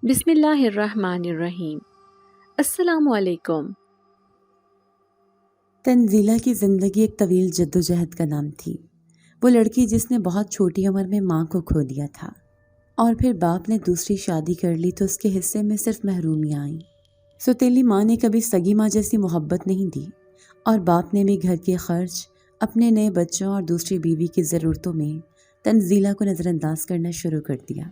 بسم اللہ الرحمن الرحیم۔ السلام علیکم۔ تنزیلہ کی زندگی ایک طویل جدوجہد کا نام تھی۔ وہ لڑکی جس نے بہت چھوٹی عمر میں ماں کو کھو دیا تھا اور پھر باپ نے دوسری شادی کر لی تو اس کے حصے میں صرف محرومیاں آئیں۔ سوتیلی ماں نے کبھی سگی ماں جیسی محبت نہیں دی اور باپ نے بھی گھر کے خرچ، اپنے نئے بچوں اور دوسری بیوی کی ضرورتوں میں تنزیلہ کو نظر انداز کرنا شروع کر دیا۔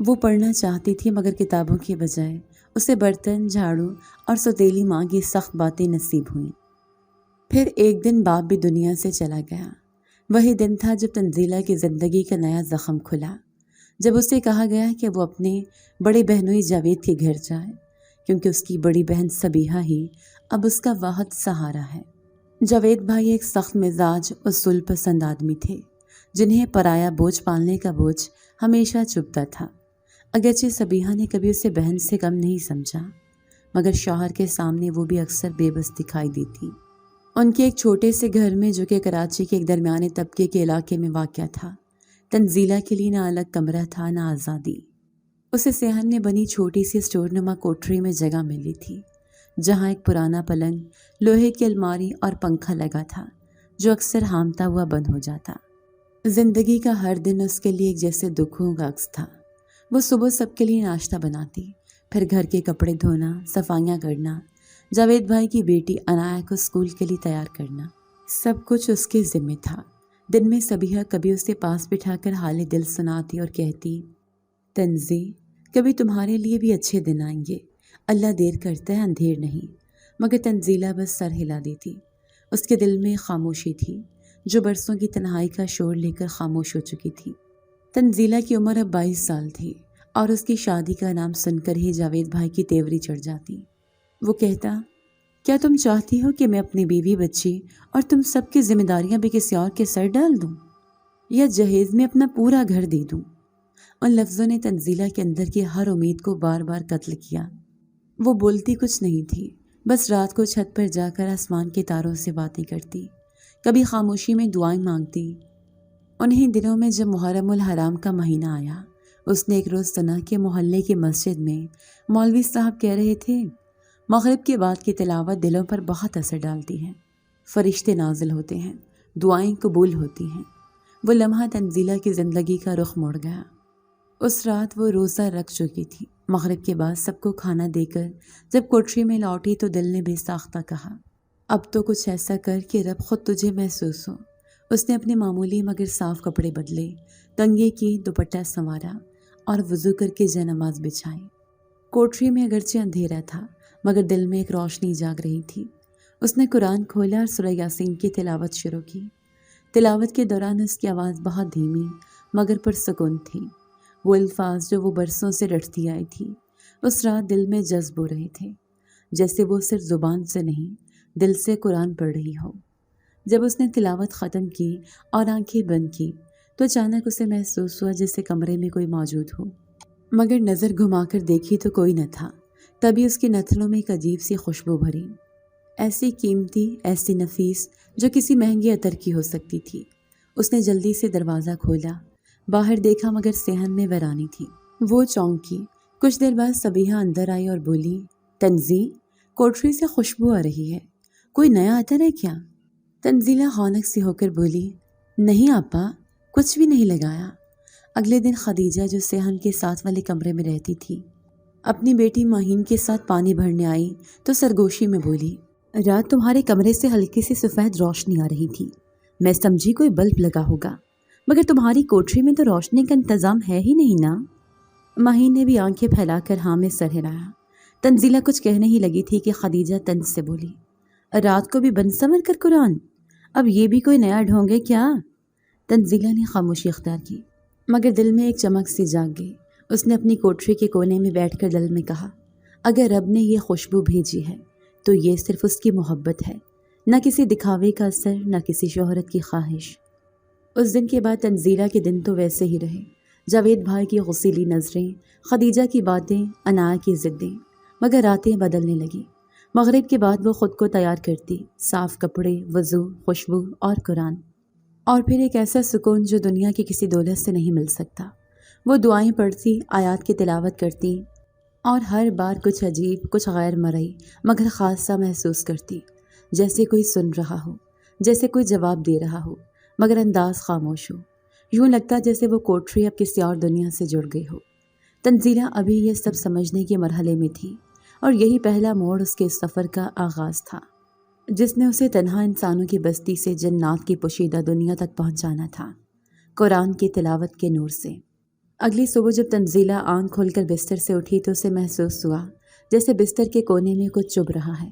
وہ پڑھنا چاہتی تھی مگر کتابوں کے بجائے اسے برتن، جھاڑو اور سوتیلی ماں کی سخت باتیں نصیب ہوئیں۔ پھر ایک دن باپ بھی دنیا سے چلا گیا۔ وہی دن تھا جب تنزیلہ کی زندگی کا نیا زخم کھلا، جب اسے کہا گیا کہ وہ اپنے بڑے بہنوئی جاوید کے گھر جائے، کیونکہ اس کی بڑی بہن سبیحہ ہی اب اس کا واحد سہارا ہے۔ جاوید بھائی ایک سخت مزاج، اصول پسند آدمی تھے، جنہیں پرایا بوجھ پالنے کا بوجھ ہمیشہ چبھتا تھا۔ اگرچہ سبیحہ نے کبھی اسے بہن سے کم نہیں سمجھا، مگر شوہر کے سامنے وہ بھی اکثر بے بس دکھائی دیتی۔ ان کے ایک چھوٹے سے گھر میں، جو کہ کراچی کے ایک درمیانے طبقے کے علاقے میں واقع تھا، تنزیلہ کے لیے نہ الگ کمرہ تھا نہ آزادی۔ اسے صحن میں بنی چھوٹی سی اسٹور نما کوٹری میں جگہ ملی تھی، جہاں ایک پرانا پلنگ، لوہے کی الماری اور پنکھا لگا تھا جو اکثر ہامتا ہوا بند ہو جاتا۔ زندگی کا ہر دن اس کے لیے ایک جیسے دکھوں کا عکس تھا۔ وہ صبح سب کے لیے ناشتہ بناتی، پھر گھر کے کپڑے دھونا، صفائیاں کرنا، جاوید بھائی کی بیٹی عنایا کو اسکول کے لیے تیار کرنا، سب کچھ اس کے ذمہ تھا۔ دن میں سبیحہ کبھی اسے پاس بٹھا کر حال دل سناتی اور کہتی، تنزی، کبھی تمہارے لیے بھی اچھے دن آئیں گے، اللہ دیر کرتا ہے اندھیر نہیں۔ مگر تنزیلہ بس سر ہلا دیتی۔ اس کے دل میں خاموشی تھی جو برسوں کی تنہائی کا شور لے کر خاموش ہو چکی تھی۔ تنزیلہ کی عمر اب 22 سال تھی اور اس کی شادی کا نام سن کر ہی جاوید بھائی کی تیوری چڑھ جاتی۔ وہ کہتا، کیا تم چاہتی ہو کہ میں اپنی بیوی بچی اور تم سب کی ذمہ داریاں بھی کسی اور کے سر ڈال دوں، یا جہیز میں اپنا پورا گھر دے دوں؟ ان لفظوں نے تنزیلہ کے اندر کی ہر امید کو بار بار قتل کیا۔ وہ بولتی کچھ نہیں تھی، بس رات کو چھت پر جا کر آسمان کے تاروں سے باتیں کرتی، کبھی خاموشی میں دعائیں مانگتی۔ انہی دنوں میں جب محرم الحرام کا مہینہ آیا، اس نے ایک روز سنا کہ محلے کی مسجد میں مولوی صاحب کہہ رہے تھے، مغرب کے بعد کی تلاوت دلوں پر بہت اثر ڈالتی ہے، فرشتے نازل ہوتے ہیں، دعائیں قبول ہوتی ہیں۔ وہ لمحہ تنزیلہ کی زندگی کا رخ موڑ گیا۔ اس رات وہ روزہ رکھ چکی تھی۔ مغرب کے بعد سب کو کھانا دے کر جب کوٹری میں لوٹی تو دل نے بے ساختہ کہا، اب تو کچھ ایسا کر کہ رب خود تجھے محسوس ہو۔ اس نے اپنے معمولی مگر صاف کپڑے بدلے، کنگھے کی، دوپٹہ سنوارا اور وضو کر کے جائے-نماز بچھائی۔ کوٹری میں اگرچہ اندھیرا تھا مگر دل میں ایک روشنی جاگ رہی تھی۔ اس نے قرآن کھولا اور سورہ یاسین کی تلاوت شروع کی۔ تلاوت کے دوران اس کی آواز بہت دھیمی مگر پرسکون تھی۔ وہ الفاظ جو وہ برسوں سے رٹتی آئی تھی، اس رات دل میں جذب ہو رہے تھے، جیسے وہ صرف زبان سے نہیں، دل سے قرآن پڑھ رہی ہو۔ جب اس نے تلاوت ختم کی اور آنکھیں بند کی تو اچانک اسے محسوس ہوا جیسے کمرے میں کوئی موجود ہو، مگر نظر گھما کر دیکھی تو کوئی نہ تھا۔ تبھی اس کے نتنوں میں ایک عجیب سی خوشبو بھری، ایسی قیمتی، ایسی نفیس جو کسی مہنگے عطر کی ہو سکتی تھی۔ اس نے جلدی سے دروازہ کھولا، باہر دیکھا مگر صحن میں ویرانی تھی۔ وہ چونکی۔ کچھ دیر بعد سبیحہ اندر آئی اور بولی، تنزی، کوٹری سے خوشبو آ رہی ہے، کوئی نیا عطر ہے کیا؟ تنزیلہ خونک سی ہو کر بولی، نہیں آپا، کچھ بھی نہیں لگایا۔ اگلے دن خدیجہ، جو صحن کے ساتھ والے کمرے میں رہتی تھی، اپنی بیٹی مہین کے ساتھ پانی بھرنے آئی تو سرگوشی میں بولی، رات تمہارے کمرے سے ہلکی سی سفید روشنی آ رہی تھی، میں سمجھی کوئی بلب لگا ہوگا، مگر تمہاری کوٹری میں تو روشنی کا انتظام ہے ہی نہیں نا؟ مہین نے بھی آنکھیں پھیلا کر ہاں میں سر ہلایا۔ تنزیلہ کچھ کہنے ہی لگی تھی کہ خدیجہ طنز سے بولی، رات کو بھی بن سمر کر قرآن، اب یہ بھی کوئی نیا ڈھونگ ہے کیا؟ تنزیلہ نے خاموشی اختیار کی، مگر دل میں ایک چمک سی جاگ گئی۔ اس نے اپنی کوٹری کے کونے میں بیٹھ کر دل میں کہا، اگر رب نے یہ خوشبو بھیجی ہے تو یہ صرف اس کی محبت ہے، نہ کسی دکھاوے کا اثر، نہ کسی شہرت کی خواہش۔ اس دن کے بعد تنزیلہ کے دن تو ویسے ہی رہے، جاوید بھائی کی غصیلی نظریں، خدیجہ کی باتیں، عنایا کی ضدیں، مگر راتیں بدلنے لگیں۔ مغرب کے بعد وہ خود کو تیار کرتی، صاف کپڑے، وضو، خوشبو اور قرآن، اور پھر ایک ایسا سکون جو دنیا کی کسی دولت سے نہیں مل سکتا۔ وہ دعائیں پڑھتی، آیات کی تلاوت کرتی، اور ہر بار کچھ عجیب، کچھ غیر مرئی مگر خاص سا محسوس کرتی، جیسے کوئی سن رہا ہو، جیسے کوئی جواب دے رہا ہو مگر انداز خاموش ہو۔ یوں لگتا جیسے وہ کوٹری اب کسی اور دنیا سے جڑ گئی ہو۔ تنزیلہ ابھی یہ سب سمجھنے کے مرحلے میں تھی، اور یہی پہلا موڑ اس کے سفر کا آغاز تھا، جس نے اسے تنہا انسانوں کی بستی سے جنات کی پوشیدہ دنیا تک پہنچانا تھا، قرآن کی تلاوت کے نور سے۔ اگلی صبح جب تنزیلہ آنکھ کھول کر بستر سے اٹھی تو اسے محسوس ہوا جیسے بستر کے کونے میں کچھ چبھ رہا ہے۔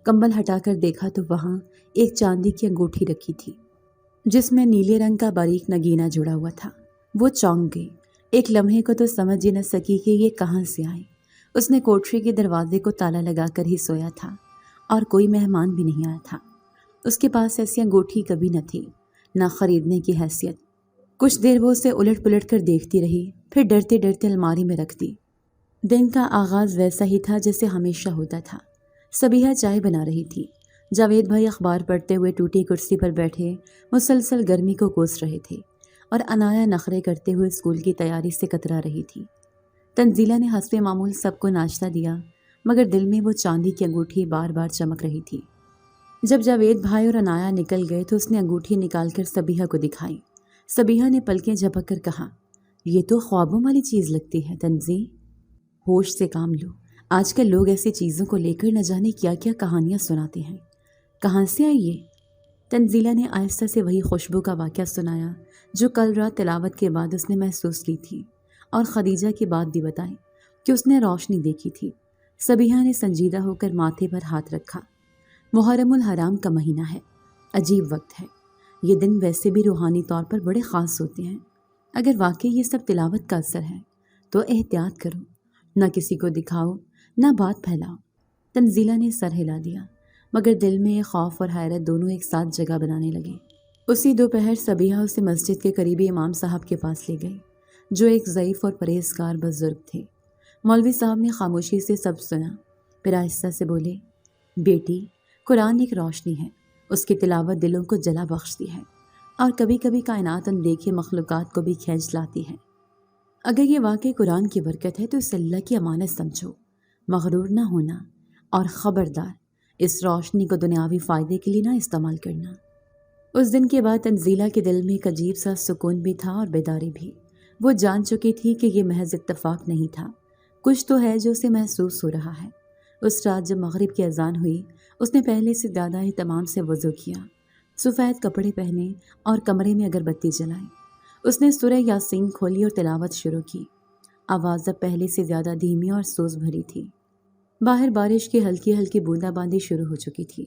کمبل ہٹا کر دیکھا تو وہاں ایک چاندی کی انگوٹھی رکھی تھی، جس میں نیلے رنگ کا باریک نگینہ جڑا ہوا تھا۔ وہ چونک گئی، ایک لمحے کو تو سمجھ ہی نہ سکی کہ یہ کہاں سے آئی۔ اس نے کوٹری کے دروازے کو تالا لگا کر ہی سویا تھا، اور کوئی مہمان بھی نہیں آیا تھا۔ اس کے پاس ایسی انگوٹھی کبھی نہ تھی، نہ خریدنے کی حیثیت۔ کچھ دیر وہ اسے الٹ پلٹ کر دیکھتی رہی، پھر ڈرتے ڈرتے الماری میں رکھ دی۔ دن کا آغاز ویسا ہی تھا جیسے ہمیشہ ہوتا تھا۔ صبیحہ چائے بنا رہی تھی، جاوید بھائی اخبار پڑھتے ہوئے ٹوٹی کرسی پر بیٹھے مسلسل گرمی کو کوس رہے تھے، اور عنایا نخرے کرتے ہوئے اسکول کی تیاری سے کترا رہی تھی۔ تنزیلہ نے حسب معمول سب کو ناشتہ دیا، مگر دل میں وہ چاندی کی انگوٹھی بار بار چمک رہی تھی۔ جب جاوید بھائی اور عنایا نکل گئے تو اس نے انگوٹھی نکال کر صبیحہ کو دکھائی۔ صبیحہ نے پلکیں جھپک کر کہا، یہ تو خوابوں والی چیز لگتی ہے تنزی، ہوش سے کام لو۔ آج کل لوگ ایسی چیزوں کو لے کر نہ جانے کیا کیا کہانیاں سناتے ہیں۔ کہاں سے آئی یہ؟ تنزیلہ نے آہستہ سے وہی خوشبو کا واقعہ سنایا جو کل رات تلاوت کے بعد اس نے محسوس کی تھی، اور خدیجہ کی بات بھی بتائی کہ اس نے روشنی دیکھی تھی۔ صبیحہ نے سنجیدہ ہو کر ماتھے پر ہاتھ رکھا۔ محرم الحرام کا مہینہ ہے، عجیب وقت ہے۔ یہ دن ویسے بھی روحانی طور پر بڑے خاص ہوتے ہیں۔ اگر واقعی یہ سب تلاوت کا اثر ہے تو احتیاط کرو، نہ کسی کو دکھاؤ، نہ بات پھیلاؤ۔ تنزیلہ نے سر ہلا دیا، مگر دل میں یہ خوف اور حیرت دونوں ایک ساتھ جگہ بنانے لگے۔ اسی دوپہر صبیحہ اسے مسجد کے قریبی امام صاحب کے پاس لے گئی، جو ایک ضعیف اور پرہیزگار بزرگ تھے۔ مولوی صاحب نے خاموشی سے سب سنا، پھر آہستہ سے بولے، بیٹی، قرآن ایک روشنی ہے، اس کی تلاوت دلوں کو جلا بخشتی ہے، اور کبھی کبھی کائنات اندیکھے مخلوقات کو بھی کھینچ لاتی ہے۔ اگر یہ واقعی قرآن کی برکت ہے تو اسے اللہ کی امانت سمجھو، مغرور نہ ہونا، اور خبردار اس روشنی کو دنیاوی فائدے کے لیے نہ استعمال کرنا۔ اس دن کے بعد تنزیلہ کے دل میں ایک عجیب سا سکون بھی تھا اور بیداری بھی۔ وہ جان چکی تھی کہ یہ محض اتفاق نہیں تھا، کچھ تو ہے جو اسے محسوس ہو رہا ہے۔ اس رات جب مغرب کی اذان ہوئی، اس نے پہلے سے زیادہ اہتمام سے وضو کیا، سفید کپڑے پہنے اور کمرے میں اگر بتی جلائی۔ اس نے سورہ یاسین کھولی اور تلاوت شروع کی۔ آواز اب پہلے سے زیادہ دھیمی اور سوز بھری تھی۔ باہر بارش کی ہلکی ہلکی بوندا باندی شروع ہو چکی تھی،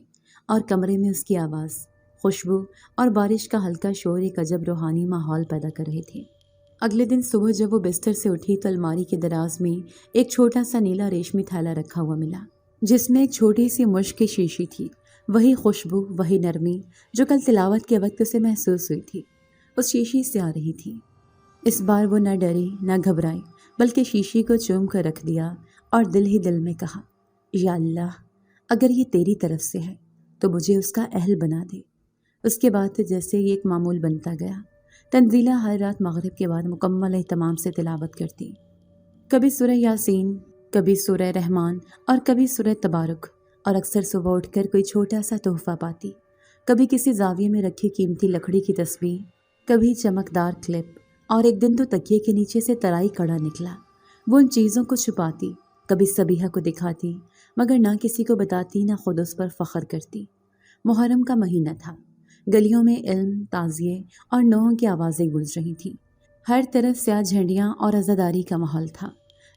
اور کمرے میں اس کی آواز، خوشبو اور بارش کا ہلکا شور ایک عجب روحانی ماحول پیدا کر رہے تھے۔ اگلے دن صبح جب وہ بستر سے اٹھی تو الماری کے دراز میں ایک چھوٹا سا نیلا ریشمی تھیلا رکھا ہوا ملا، جس میں ایک چھوٹی سی مشک کی شیشی تھی۔ وہی خوشبو، وہی نرمی جو کل تلاوت کے وقت اسے محسوس ہوئی تھی، اس شیشی سے آ رہی تھی۔ اس بار وہ نہ ڈری نہ گھبرائی، بلکہ شیشی کو چوم کر رکھ دیا اور دل ہی دل میں کہا، یا اللہ، اگر یہ تیری طرف سے ہے تو مجھے اس کا اہل بنا دے۔ اس کے بعد تو جیسے یہ ایک معمول بنتا گیا۔ تنزیلہ ہر رات مغرب کے بعد مکمل اہتمام سے تلاوت کرتی، کبھی سورہ یاسین، کبھی سورہ رحمان، اور کبھی سورہ تبارک، اور اکثر صبح اٹھ کر کوئی چھوٹا سا تحفہ پاتی، کبھی کسی زاویے میں رکھی قیمتی لکڑی کی تسبیح، کبھی چمکدار کلپ، اور ایک دن تو تکیے کے نیچے سے ترائی کڑا نکلا۔ وہ ان چیزوں کو چھپاتی، کبھی صبیحہ کو دکھاتی، مگر نہ کسی کو بتاتی، نہ خود اس پر فخر کرتی۔ محرم کا مہینہ تھا، گلیوں میں علم، تعزیے اور نوحوں کی آوازیں گونج رہی تھیں۔ ہر طرف سیاہ جھنڈیاں اور عزاداری کا ماحول تھا۔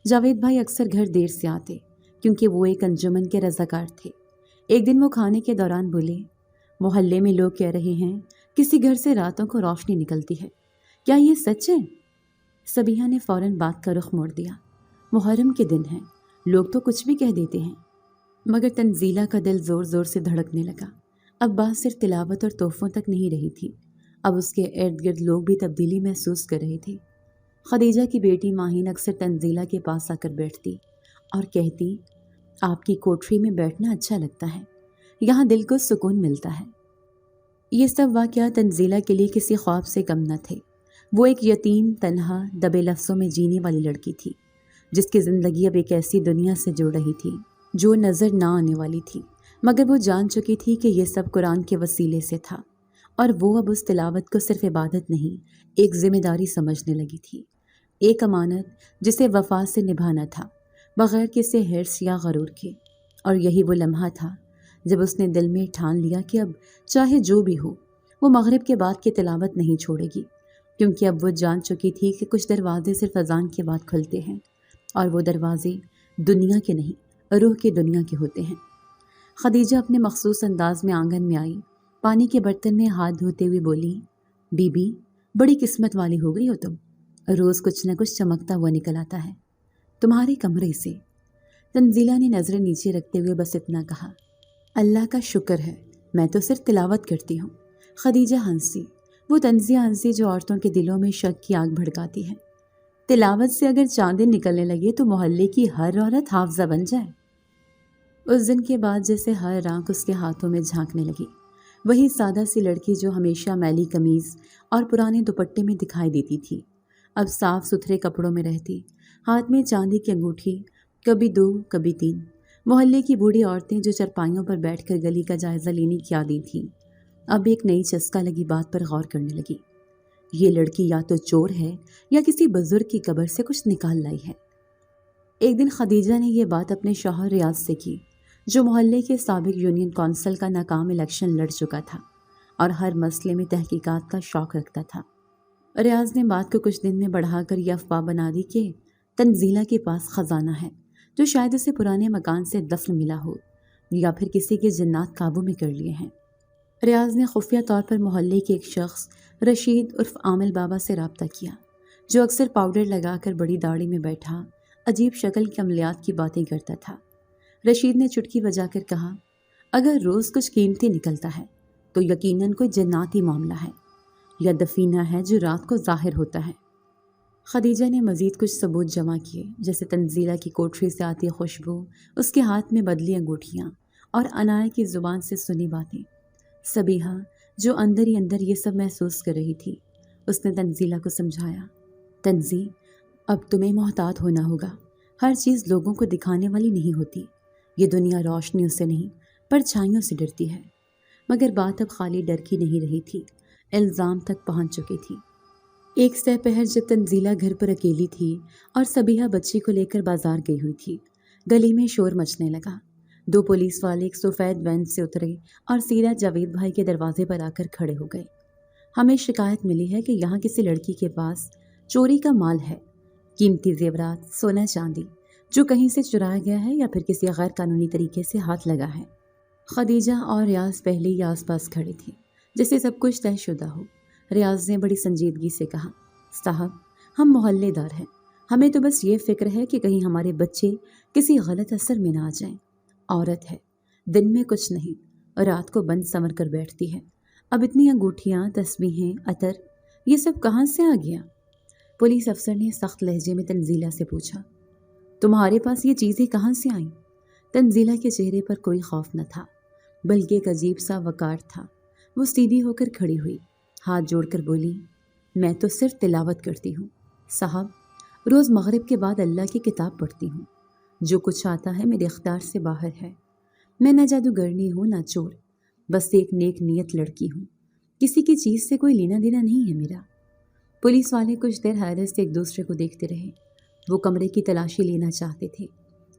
جاوید بھائی اکثر گھر دیر سے آتے، کیونکہ وہ ایک انجمن کے رضاکار تھے۔ ایک دن وہ کھانے کے دوران بولے، محلے میں لوگ کہہ رہے ہیں کسی گھر سے راتوں کو روشنی نکلتی ہے، کیا یہ سچ ہے؟ صبیحہ نے فوراً بات کا رخ موڑ دیا، محرم کے دن ہیں، لوگ تو کچھ بھی کہہ دیتے ہیں۔ مگر تنزیلہ کا دل زور زور سے دھڑکنے لگا۔ اب بات صرف تلاوت اور تحفوں تک نہیں رہی تھی، اب اس کے ارد گرد لوگ بھی تبدیلی محسوس کر رہے تھے۔ خدیجہ کی بیٹی ماہین اکثر تنزیلہ کے پاس آ کر بیٹھتی اور کہتی، آپ کی کوٹری میں بیٹھنا اچھا لگتا ہے، یہاں دل کو سکون ملتا ہے۔ یہ سب واقعات تنزیلہ کے لیے کسی خواب سے کم نہ تھے۔ وہ ایک یتیم، تنہا، دبے لفظوں میں جینے والی لڑکی تھی، جس کی زندگی اب ایک ایسی دنیا سے جڑ رہی تھی جو نظر نہ آنے والی تھی، مگر وہ جان چکی تھی کہ یہ سب قرآن کے وسیلے سے تھا، اور وہ اب اس تلاوت کو صرف عبادت نہیں، ایک ذمہ داری سمجھنے لگی تھی، ایک امانت جسے وفا سے نبھانا تھا، بغیر کسی حرص یا غرور کے۔ اور یہی وہ لمحہ تھا جب اس نے دل میں ٹھان لیا کہ اب چاہے جو بھی ہو، وہ مغرب کے بعد کی تلاوت نہیں چھوڑے گی، کیونکہ اب وہ جان چکی تھی کہ کچھ دروازے صرف اذان کے بعد کھلتے ہیں، اور وہ دروازے دنیا کے نہیں، روح کی دنیا کے ہوتے ہیں۔ خدیجہ اپنے مخصوص انداز میں آنگن میں آئی، پانی کے برتن میں ہاتھ دھوتے ہوئے بولی، بی بی بڑی قسمت والی ہو گئی ہو تم، روز کچھ نہ کچھ چمکتا ہوا نکل آتا ہے تمہارے کمرے سے۔ تنزیلہ نے نظریں نیچے رکھتے ہوئے بس اتنا کہا، اللہ کا شکر ہے، میں تو صرف تلاوت کرتی ہوں۔ خدیجہ ہنسی، وہ طنزیہ ہنسی جو عورتوں کے دلوں میں شک کی آگ بھڑکاتی ہے۔ تلاوت سے اگر چاندیں نکلنے لگے تو محلے کی ہر عورت حافظہ بن جائے۔ اس دن کے بعد جیسے ہر آنکھ اس کے ہاتھوں میں جھانکنے لگی، وہی سادہ سی لڑکی جو ہمیشہ میلی قمیض اور پرانے دوپٹے میں دکھائی دیتی تھی، اب صاف ستھرے کپڑوں میں رہتی، ہاتھ میں چاندی کی انگوٹھی، کبھی 2 کبھی 3۔ محلے کی بوڑھی عورتیں جو چرپائیوں پر بیٹھ کر گلی کا جائزہ لینے کی عادی تھیں، اب ایک نئی چسکا لگی بات پر غور کرنے لگی، یہ لڑکی یا تو چور ہے یا کسی بزرگ کی قبر سے کچھ نکال لائی ہے۔ ایک دن خدیجہ نے یہ بات اپنے شوہر ریاض سے کی، جو محلے کے سابق یونین کونسل کا ناکام الیکشن لڑ چکا تھا اور ہر مسئلے میں تحقیقات کا شوق رکھتا تھا۔ ریاض نے بات کو کچھ دن میں بڑھا کر یہ افواہ بنا دی کہ تنزیلہ کے پاس خزانہ ہے جو شاید اسے پرانے مکان سے دفن ملا ہو یا پھر کسی کے جنات قابو میں کر لیے ہیں۔ ریاض نے خفیہ طور پر محلے کے ایک شخص رشید عرف عامل بابا سے رابطہ کیا، جو اکثر پاؤڈر لگا کر بڑی داڑھی میں بیٹھا عجیب شکل کے عملیات کی باتیں کرتا تھا۔ رشید نے چٹکی بجا کر کہا، اگر روز کچھ قیمتی نکلتا ہے تو یقیناً کوئی جناتی معاملہ ہے یا دفینہ ہے جو رات کو ظاہر ہوتا ہے۔ خدیجہ نے مزید کچھ ثبوت جمع کیے، جیسے تنزیلہ کی کوٹری سے آتی خوشبو، اس کے ہاتھ میں بدلی انگوٹھیاں اور عنایہ کی زبان سے سنی باتیں۔ سبیحہ جو اندر ہی اندر یہ سب محسوس کر رہی تھی، اس نے تنزیلہ کو سمجھایا، تنزی اب تمہیں محتاط ہونا ہوگا، ہر چیز لوگوں کو دکھانے والی نہیں ہوتی، یہ دنیا روشنیوں سے نہیں پرچھائیوں سے ڈرتی ہے۔ مگر بات اب خالی ڈر کی نہیں رہی تھی، الزام تک پہنچ چکی تھی۔ ایک سہ پہر جب تنزیلہ گھر پر اکیلی تھی اور سبیحہ بچی کو لے کر بازار گئی ہوئی تھی، گلی میں شور مچنے لگا۔ 2 پولیس والے ایک سفید وین سے اترے اور سیدھا جاوید بھائی کے دروازے پر آ کر کھڑے ہو گئے۔ ہمیں شکایت ملی ہے کہ یہاں کسی لڑکی کے پاس چوری کا مال ہے، قیمتی زیورات، سونا چاندی، جو کہیں سے چرایا گیا ہے یا پھر کسی غیر قانونی طریقے سے ہاتھ لگا ہے۔ خدیجہ اور ریاض پہلے ہی آس پاس کھڑی تھی، جیسے سب کچھ طے شدہ ہو۔ ریاض نے بڑی سنجیدگی سے کہا، صاحب ہم محلے دار ہیں، ہمیں تو بس یہ فکر ہے کہ کہیں ہمارے بچے کسی غلط اثر میں نہ آ جائیں۔ عورت ہے، دن میں کچھ نہیں، رات کو بند سنور کر بیٹھتی ہے، اب اتنی انگوٹھیاں، تسبیحیں، عطر، یہ سب کہاں سے آ گیا؟ پولیس افسر نے سخت لہجے میں تنزیلہ سے پوچھا، تمہارے پاس یہ چیزیں کہاں سے آئیں؟ تنزیلہ کے چہرے پر کوئی خوف نہ تھا، بلکہ ایک عجیب سا وقار تھا۔ وہ سیدھی ہو کر کھڑی ہوئی، ہاتھ جوڑ کر بولی، میں تو صرف تلاوت کرتی ہوں صاحب، روز مغرب کے بعد اللہ کی کتاب پڑھتی ہوں، جو کچھ آتا ہے میرے اختیار سے باہر ہے، میں نہ جادوگرنی ہوں نہ چور، بس ایک نیک نیت لڑکی ہوں، کسی کی چیز سے کوئی لینا دینا نہیں ہے میرا۔ پولیس والے کچھ دیر حیرت سے ایک دوسرے کو دیکھتے رہے، وہ کمرے کی تلاشی لینا چاہتے تھے،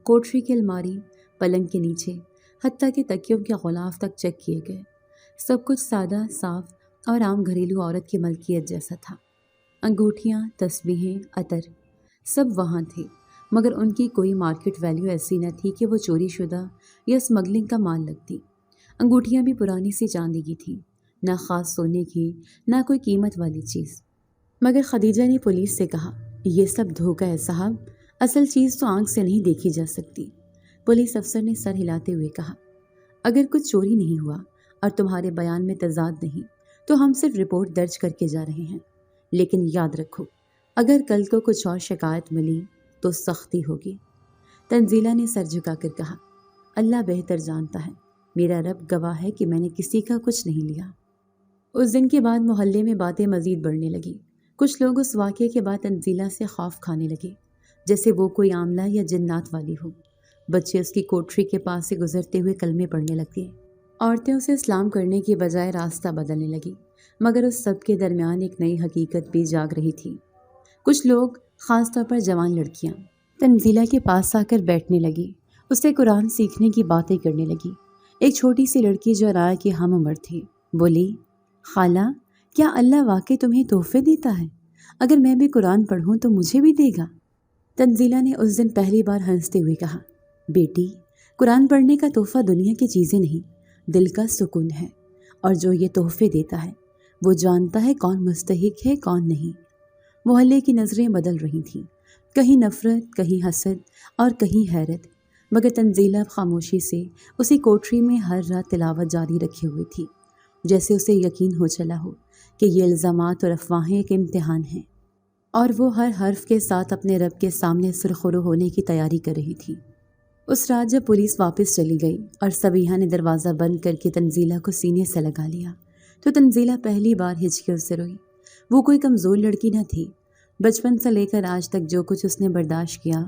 کوٹری کی الماری، پلنگ کے نیچے، حتیٰ کہ تکیوں کے غلاف تک چیک کیے گئے، سب کچھ سادہ، صاف اور عام گھریلو عورت کی ملکیت جیسا تھا۔ انگوٹھیاں، تسبیحیں، عطر، سب وہاں تھے، مگر ان کی کوئی مارکیٹ ویلیو ایسی نہ تھی کہ وہ چوری شدہ یا اسمگلنگ کا مال لگتی۔ انگوٹھیاں بھی پرانی سی چاندی کی تھیں، نہ خاص سونے کی، نہ کوئی قیمت والی چیز۔ مگر خدیجہ نے پولیس سے کہا، یہ سب دھوکہ ہے صاحب، اصل چیز تو آنکھ سے نہیں دیکھی جا سکتی۔ پولیس افسر نے سر ہلاتے ہوئے کہا، اگر کچھ چوری نہیں ہوا اور تمہارے بیان میں تضاد نہیں تو ہم صرف رپورٹ درج کر کے جا رہے ہیں، لیکن یاد رکھو اگر کل کو کچھ اور شکایت ملی تو سختی ہوگی۔ تنزیلہ نے سر جھکا کر کہا، اللہ بہتر جانتا ہے، میرا رب گواہ ہے کہ میں نے کسی کا کچھ نہیں لیا۔ اس دن کے بعد محلے میں باتیں مزید بڑھنے لگیں، کچھ لوگ اس واقعے کے بعد تنزیلہ سے خوف کھانے لگے، جیسے وہ کوئی عاملہ یا جنات والی ہو۔ بچے اس کی کوٹری کے پاس سے گزرتے ہوئے کلمے پڑھنے لگے۔ عورتیں اسے اسلام کرنے کی بجائے راستہ بدلنے لگی، مگر اس سب کے درمیان ایک نئی حقیقت بھی جاگ رہی تھی۔ کچھ لوگ، خاص طور پر جوان لڑکیاں، تنزیلہ کے پاس آ کر بیٹھنے لگی، اس سے قرآن سیکھنے کی باتیں کرنے لگی۔ ایک چھوٹی سی لڑکی جو رایا کی ہم عمر تھی بولی، خالہ، کیا اللہ واقعی تمہیں تحفے دیتا ہے؟ اگر میں بھی قرآن پڑھوں تو مجھے بھی دے گا؟ تنزیلہ نے اس دن پہلی بار ہنستے ہوئے کہا، بیٹی، قرآن پڑھنے کا تحفہ دنیا کی چیزیں نہیں، دل کا سکون ہے، اور جو یہ تحفے دیتا ہے وہ جانتا ہے کون مستحق ہے کون نہیں۔ محلے کی نظریں بدل رہی تھیں، کہیں نفرت، کہیں حسد اور کہیں حیرت، مگر تنزیلہ خاموشی سے اسی کوٹری میں ہر رات تلاوت جاری رکھے ہوئے تھی، جیسے اسے یقین ہو چلا ہو کہ یہ الزامات اور افواہیں ایک امتحان ہیں، اور وہ ہر حرف کے ساتھ اپنے رب کے سامنے سرخرو ہونے کی تیاری کر رہی تھی۔ اس رات جب پولیس واپس چلی گئی اور سبیحہ نے دروازہ بند کر کے تنزیلہ کو سینے سے لگا لیا تو تنزیلہ پہلی بار ہچکیوں سے روئی۔ وہ کوئی کمزور لڑکی نہ تھی، بچپن سے لے کر آج تک جو کچھ اس نے برداشت کیا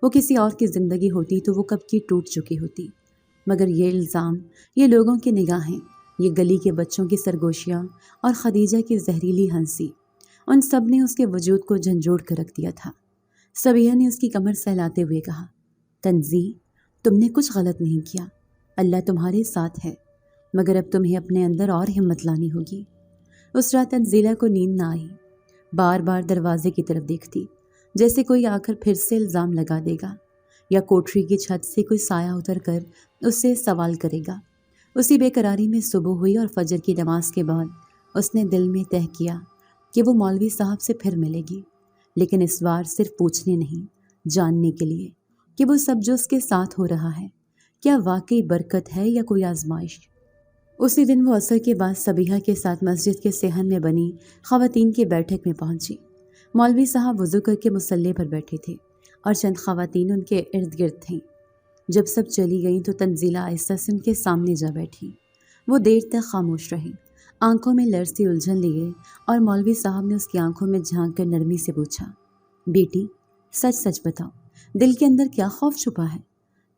وہ کسی اور کی زندگی ہوتی تو وہ کب کی ٹوٹ چکی ہوتی، مگر یہ الزام، یہ لوگوں کی نگاہیں، یہ گلی کے بچوں کی سرگوشیاں اور خدیجہ کی زہریلی ہنسی، ان سب نے اس کے وجود کو جھنجھوڑ کر رکھ دیا تھا۔ سبیحہ نے اس کی کمر سہلاتے ہوئے کہا، تنزی، تم نے کچھ غلط نہیں کیا، اللہ تمہارے ساتھ ہے، مگر اب تمہیں اپنے اندر اور ہمت لانی ہوگی۔ اس رات تنزیلہ کو نیند نہ آئی، بار بار دروازے کی طرف دیکھتی، جیسے کوئی آ کر پھر سے الزام لگا دے گا، یا کوٹری کی چھت سے کوئی سایہ اتر کر اس سے سوال کرے گا۔ اسی بے قراری میں صبح ہوئی اور فجر کی نماز کے بعد اس نے دل میں طے کیا کہ وہ مولوی صاحب سے پھر ملے گی، لیکن اس بار صرف پوچھنے نہیں، جاننے کے لیے کہ وہ سب جو اس کے ساتھ ہو رہا ہے کیا واقعی برکت ہے یا کوئی آزمائش۔ اسی دن وہ عصر کے بعد سبیحہ کے ساتھ مسجد کے صحن میں بنی خواتین کی بیٹھک میں پہنچی۔ مولوی صاحب وضو کر کے مصلی پر بیٹھے تھے اور چند خواتین ان کے ارد گرد تھیں۔ جب سب چلی گئیں تو تنزیلہ آہستہ سے ان کے سامنے جا بیٹھی۔ وہ دیر تک خاموش رہی، آنکھوں میں لرزی الجھن لیے، اور مولوی صاحب نے اس کی آنکھوں میں جھانک کر نرمی سے پوچھا، بیٹی، سچ سچ بتاؤ، دل کے اندر کیا خوف چھپا ہے؟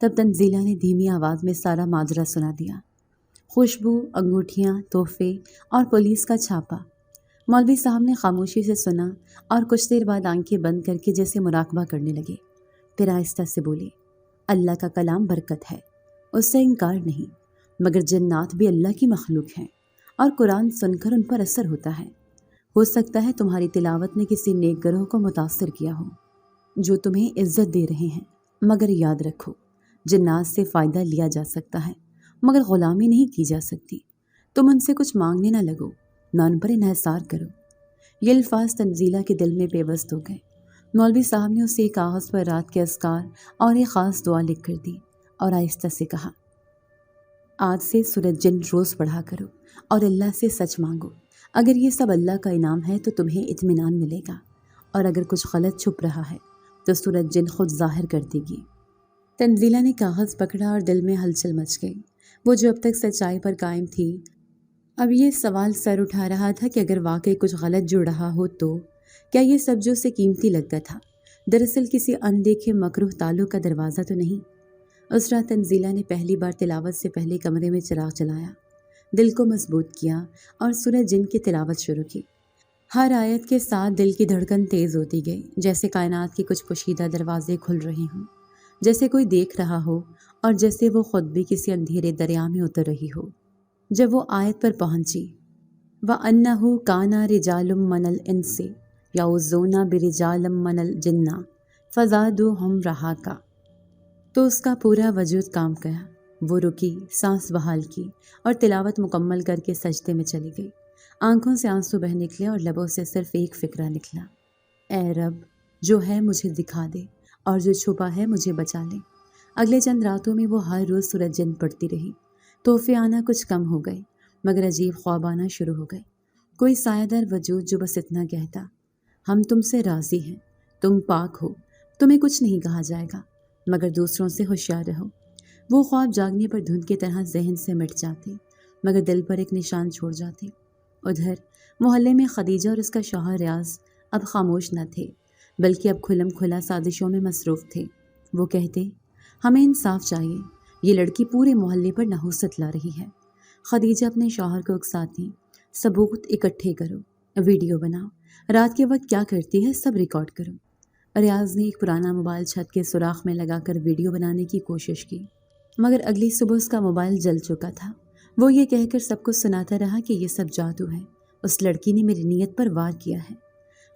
تب تنزیلہ نے دھیمی آواز میں سارا ماجرا سنا دیا، خوشبو، انگوٹھیاں، تحفے اور پولیس کا چھاپا۔ مولوی صاحب نے خاموشی سے سنا اور کچھ دیر بعد آنکھیں بند کر کے جیسے مراقبہ کرنے لگے، پھر آہستہ سے بولے، اللہ کا کلام برکت ہے، اس سے انکار نہیں، مگر جنات بھی اللہ کی مخلوق ہیں، اور قرآن سن کر ان پر اثر ہوتا ہے۔ ہو سکتا ہے تمہاری تلاوت نے کسی نیک گروہ کو متاثر کیا ہو جو تمہیں عزت دے رہے ہیں، مگر یاد رکھو، جنات سے فائدہ لیا جا سکتا ہے مگر غلامی نہیں کی جا سکتی۔ تم ان سے کچھ مانگنے نہ لگو، نہ ان پر انحصار کرو۔ یہ الفاظ تنزیلہ کے دل میں پیوست ہو گئے۔ مولوی صاحب نے اسے ایک کاغذ پر رات کے اذکار اور ایک خاص دعا لکھ کر دی اور آہستہ سے کہا، آج سے سورۃ جن روز پڑھا کرو اور اللہ سے سچ مانگو، اگر یہ سب اللہ کا انعام ہے تو تمہیں اطمینان ملے گا، اور اگر کچھ غلط چھپ رہا ہے تو سورۃ جن خود ظاہر کر دے گی۔ تنزیلہ نے کاغذ پکڑا اور دل میں ہلچل مچ گئی۔ وہ جو اب تک سچائی پر قائم تھی، اب یہ سوال سر اٹھا رہا تھا کہ اگر واقعی کچھ غلط جڑ رہا ہو تو کیا یہ سب جو اسے قیمتی لگتا تھا دراصل کسی اندیکھے مکروہ تعلق کا دروازہ تو نہیں؟ اس رات تنزیلہ نے پہلی بار تلاوت سے پہلے کمرے میں چراغ جلایا، دل کو مضبوط کیا اور سورۃ جن کی تلاوت شروع کی۔ ہر آیت کے ساتھ دل کی دھڑکن تیز ہوتی گئی، جیسے کائنات کے کچھ پوشیدہ دروازے کھل رہے ہوں، جیسے کوئی دیکھ رہا ہو، اور جیسے وہ خود بھی کسی اندھیرے دریا میں اتر رہی ہو۔ جب وہ آیت پر پہنچی، وَأَنَّهُ كَانَ رِجَالٌ مِّنَ الْإِنسِ يَعُوذُونَ بِرِجَالٍ مِّنَ الْجِنِّ فَزَادُوهُمْ رَهَقًا، تو اس کا پورا وجود کام گیا۔ وہ رکی، سانس بحال کی اور تلاوت مکمل کر کے سجدے میں چلی گئی۔ آنکھوں سے آنسو بہہ نکلے اور لبوں سے صرف ایک فکرہ نکلا، اے رب، جو ہے مجھے دکھا دے اور جو چھپا ہے مجھے بچا لے۔ اگلے چند راتوں میں وہ ہر روز سورۃ جن پڑھتی رہی۔ تحفے آنا کچھ کم ہو گئے، مگر عجیب خواب آنا شروع ہو گئے۔ کوئی سایہ دار وجود جو بس اتنا کہتا، ہم تم سے راضی ہیں، تم پاک ہو، تمہیں کچھ نہیں کہا جائے گا، مگر دوسروں سے ہوشیار رہو۔ وہ خواب جاگنے پر دھند کی طرح ذہن سے مٹ جاتے، مگر دل پر ایک نشان چھوڑ جاتے۔ ادھر محلے میں خدیجہ اور اس کا شوہر ریاض اب خاموش نہ تھے، بلکہ اب کھلم کھلا سازشوں میں مصروف تھے۔ وہ کہتے، ہمیں انصاف چاہیے، یہ لڑکی پورے محلے پر نحوست لا رہی ہے۔ خدیجہ اپنے شوہر کو اکساتی، ثبوت اکٹھے کرو، ویڈیو بناؤ، رات کے وقت کیا کرتی ہے سب ریکارڈ کرو۔ ریاض نے ایک پرانا موبائل چھت کے سوراخ میں لگا کر ویڈیو بنانے کی کوشش کی، مگر اگلی صبح اس کا موبائل جل چکا تھا۔ وہ یہ کہہ کر سب کو سناتا رہا کہ یہ سب جادو ہے، اس لڑکی نے میری نیت پر وار کیا ہے۔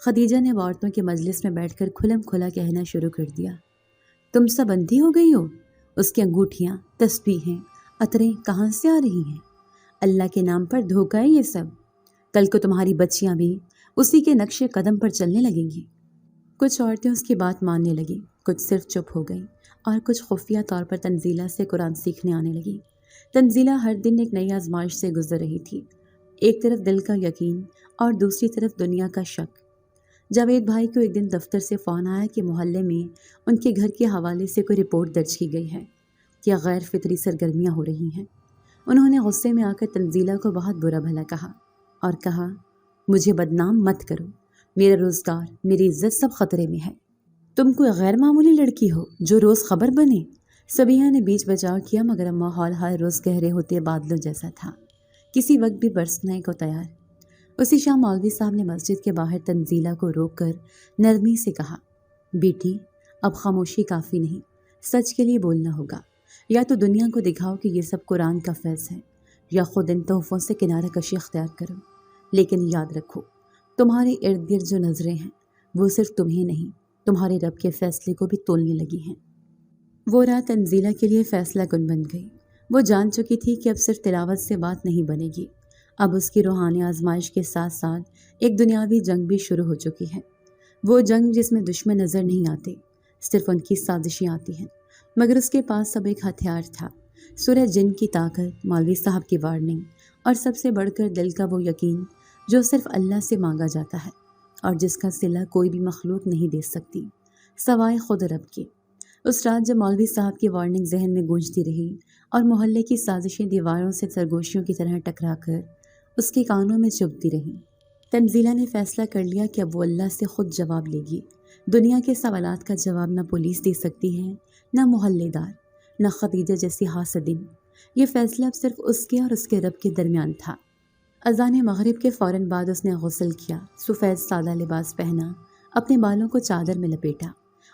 خدیجہ نے عورتوں کے مجلس میں بیٹھ کر کھلم کھلا کہنا شروع کر دیا، تم سب اندھی ہو گئی ہو؟ اس کی انگوٹھیاں، تسبیحیں، عطریں کہاں سے آ رہی ہیں؟ اللہ کے نام پر دھوکہ ہے یہ سب۔ کل کو تمہاری بچیاں بھی اسی کے نقش قدم پر چلنے لگیں گی۔ کچھ عورتیں اس کی بات ماننے لگیں، کچھ صرف چپ ہو گئیں اور کچھ خفیہ طور پر تنزیلہ سے قرآن سیکھنے آنے لگیں۔ تنزیلہ ہر دن ایک نئی آزمائش سے گزر رہی تھی، ایک طرف دل کا یقین اور دوسری طرف دنیا کا شک۔ جاوید بھائی کو ایک دن دفتر سے فون آیا کہ محلے میں ان کے گھر کے حوالے سے کوئی رپورٹ درج کی گئی ہے کہ غیر فطری سرگرمیاں ہو رہی ہیں۔ انہوں نے غصے میں آ کر تنزیلہ کو بہت برا بھلا کہا اور کہا، مجھے بدنام مت کرو، میرا روزگار، میری عزت سب خطرے میں ہے۔ تم کوئی غیر معمولی لڑکی ہو جو روز خبر بنے۔ سبیہ نے بیچ بچاؤ کیا، مگر اب ماحول ہر روز گہرے ہوتے بادلوں جیسا تھا، کسی وقت بھی برسنے کو تیار۔ اسی شام مولوی صاحب نے مسجد کے باہر تنزیلہ کو روک کر نرمی سے کہا، بیٹی اب خاموشی کافی نہیں، سچ کے لیے بولنا ہوگا۔ یا تو دنیا کو دکھاؤ کہ یہ سب قرآن کا فیض ہے، یا خود ان تحفوں سے کنارہ کشی اختیار کرو۔ لیکن یاد رکھو، تمہارے ارد گرد جو نظریں ہیں وہ صرف تمہیں نہیں، تمہارے رب کے فیصلے کو بھی تولنے لگی ہیں۔ وہ رات تنزیلہ کے لیے فیصلہ کن بن گئی۔ وہ جان چکی تھی کہ اب صرف تلاوت سے بات نہیں بنے گی، اب اس کی روحانی آزمائش کے ساتھ ساتھ ایک دنیاوی جنگ بھی شروع ہو چکی ہے۔ وہ جنگ جس میں دشمن نظر نہیں آتے، صرف ان کی سازشیں آتی ہیں، مگر اس کے پاس سب ایک ہتھیار تھا، سورہ جن کی طاقت، مولوی صاحب کی وارننگ، اور سب سے بڑھ کر دل کا وہ یقین جو صرف اللہ سے مانگا جاتا ہے اور جس کا صلہ کوئی بھی مخلوق نہیں دے سکتی سوائے خود رب کے۔ اس رات جب مولوی صاحب کی وارننگ ذہن میں گونجتی رہی اور محلے کی سازشیں دیواروں سے سرگوشیوں کی طرح ٹکرا کر اس کے کانوں میں چبھتی رہیں، تنزیلہ نے فیصلہ کر لیا کہ اب وہ اللہ سے خود جواب لے گی۔ دنیا کے سوالات کا جواب نہ پولیس دے سکتی ہے، نہ محلے دار، نہ خدیجہ جیسی حاسدین۔ یہ فیصلہ اب صرف اس کے اور اس کے رب کے درمیان تھا۔ اذان مغرب کے فوراً بعد اس نے غسل کیا، سفید سادہ لباس پہنا، اپنے بالوں کو چادر میں لپیٹا،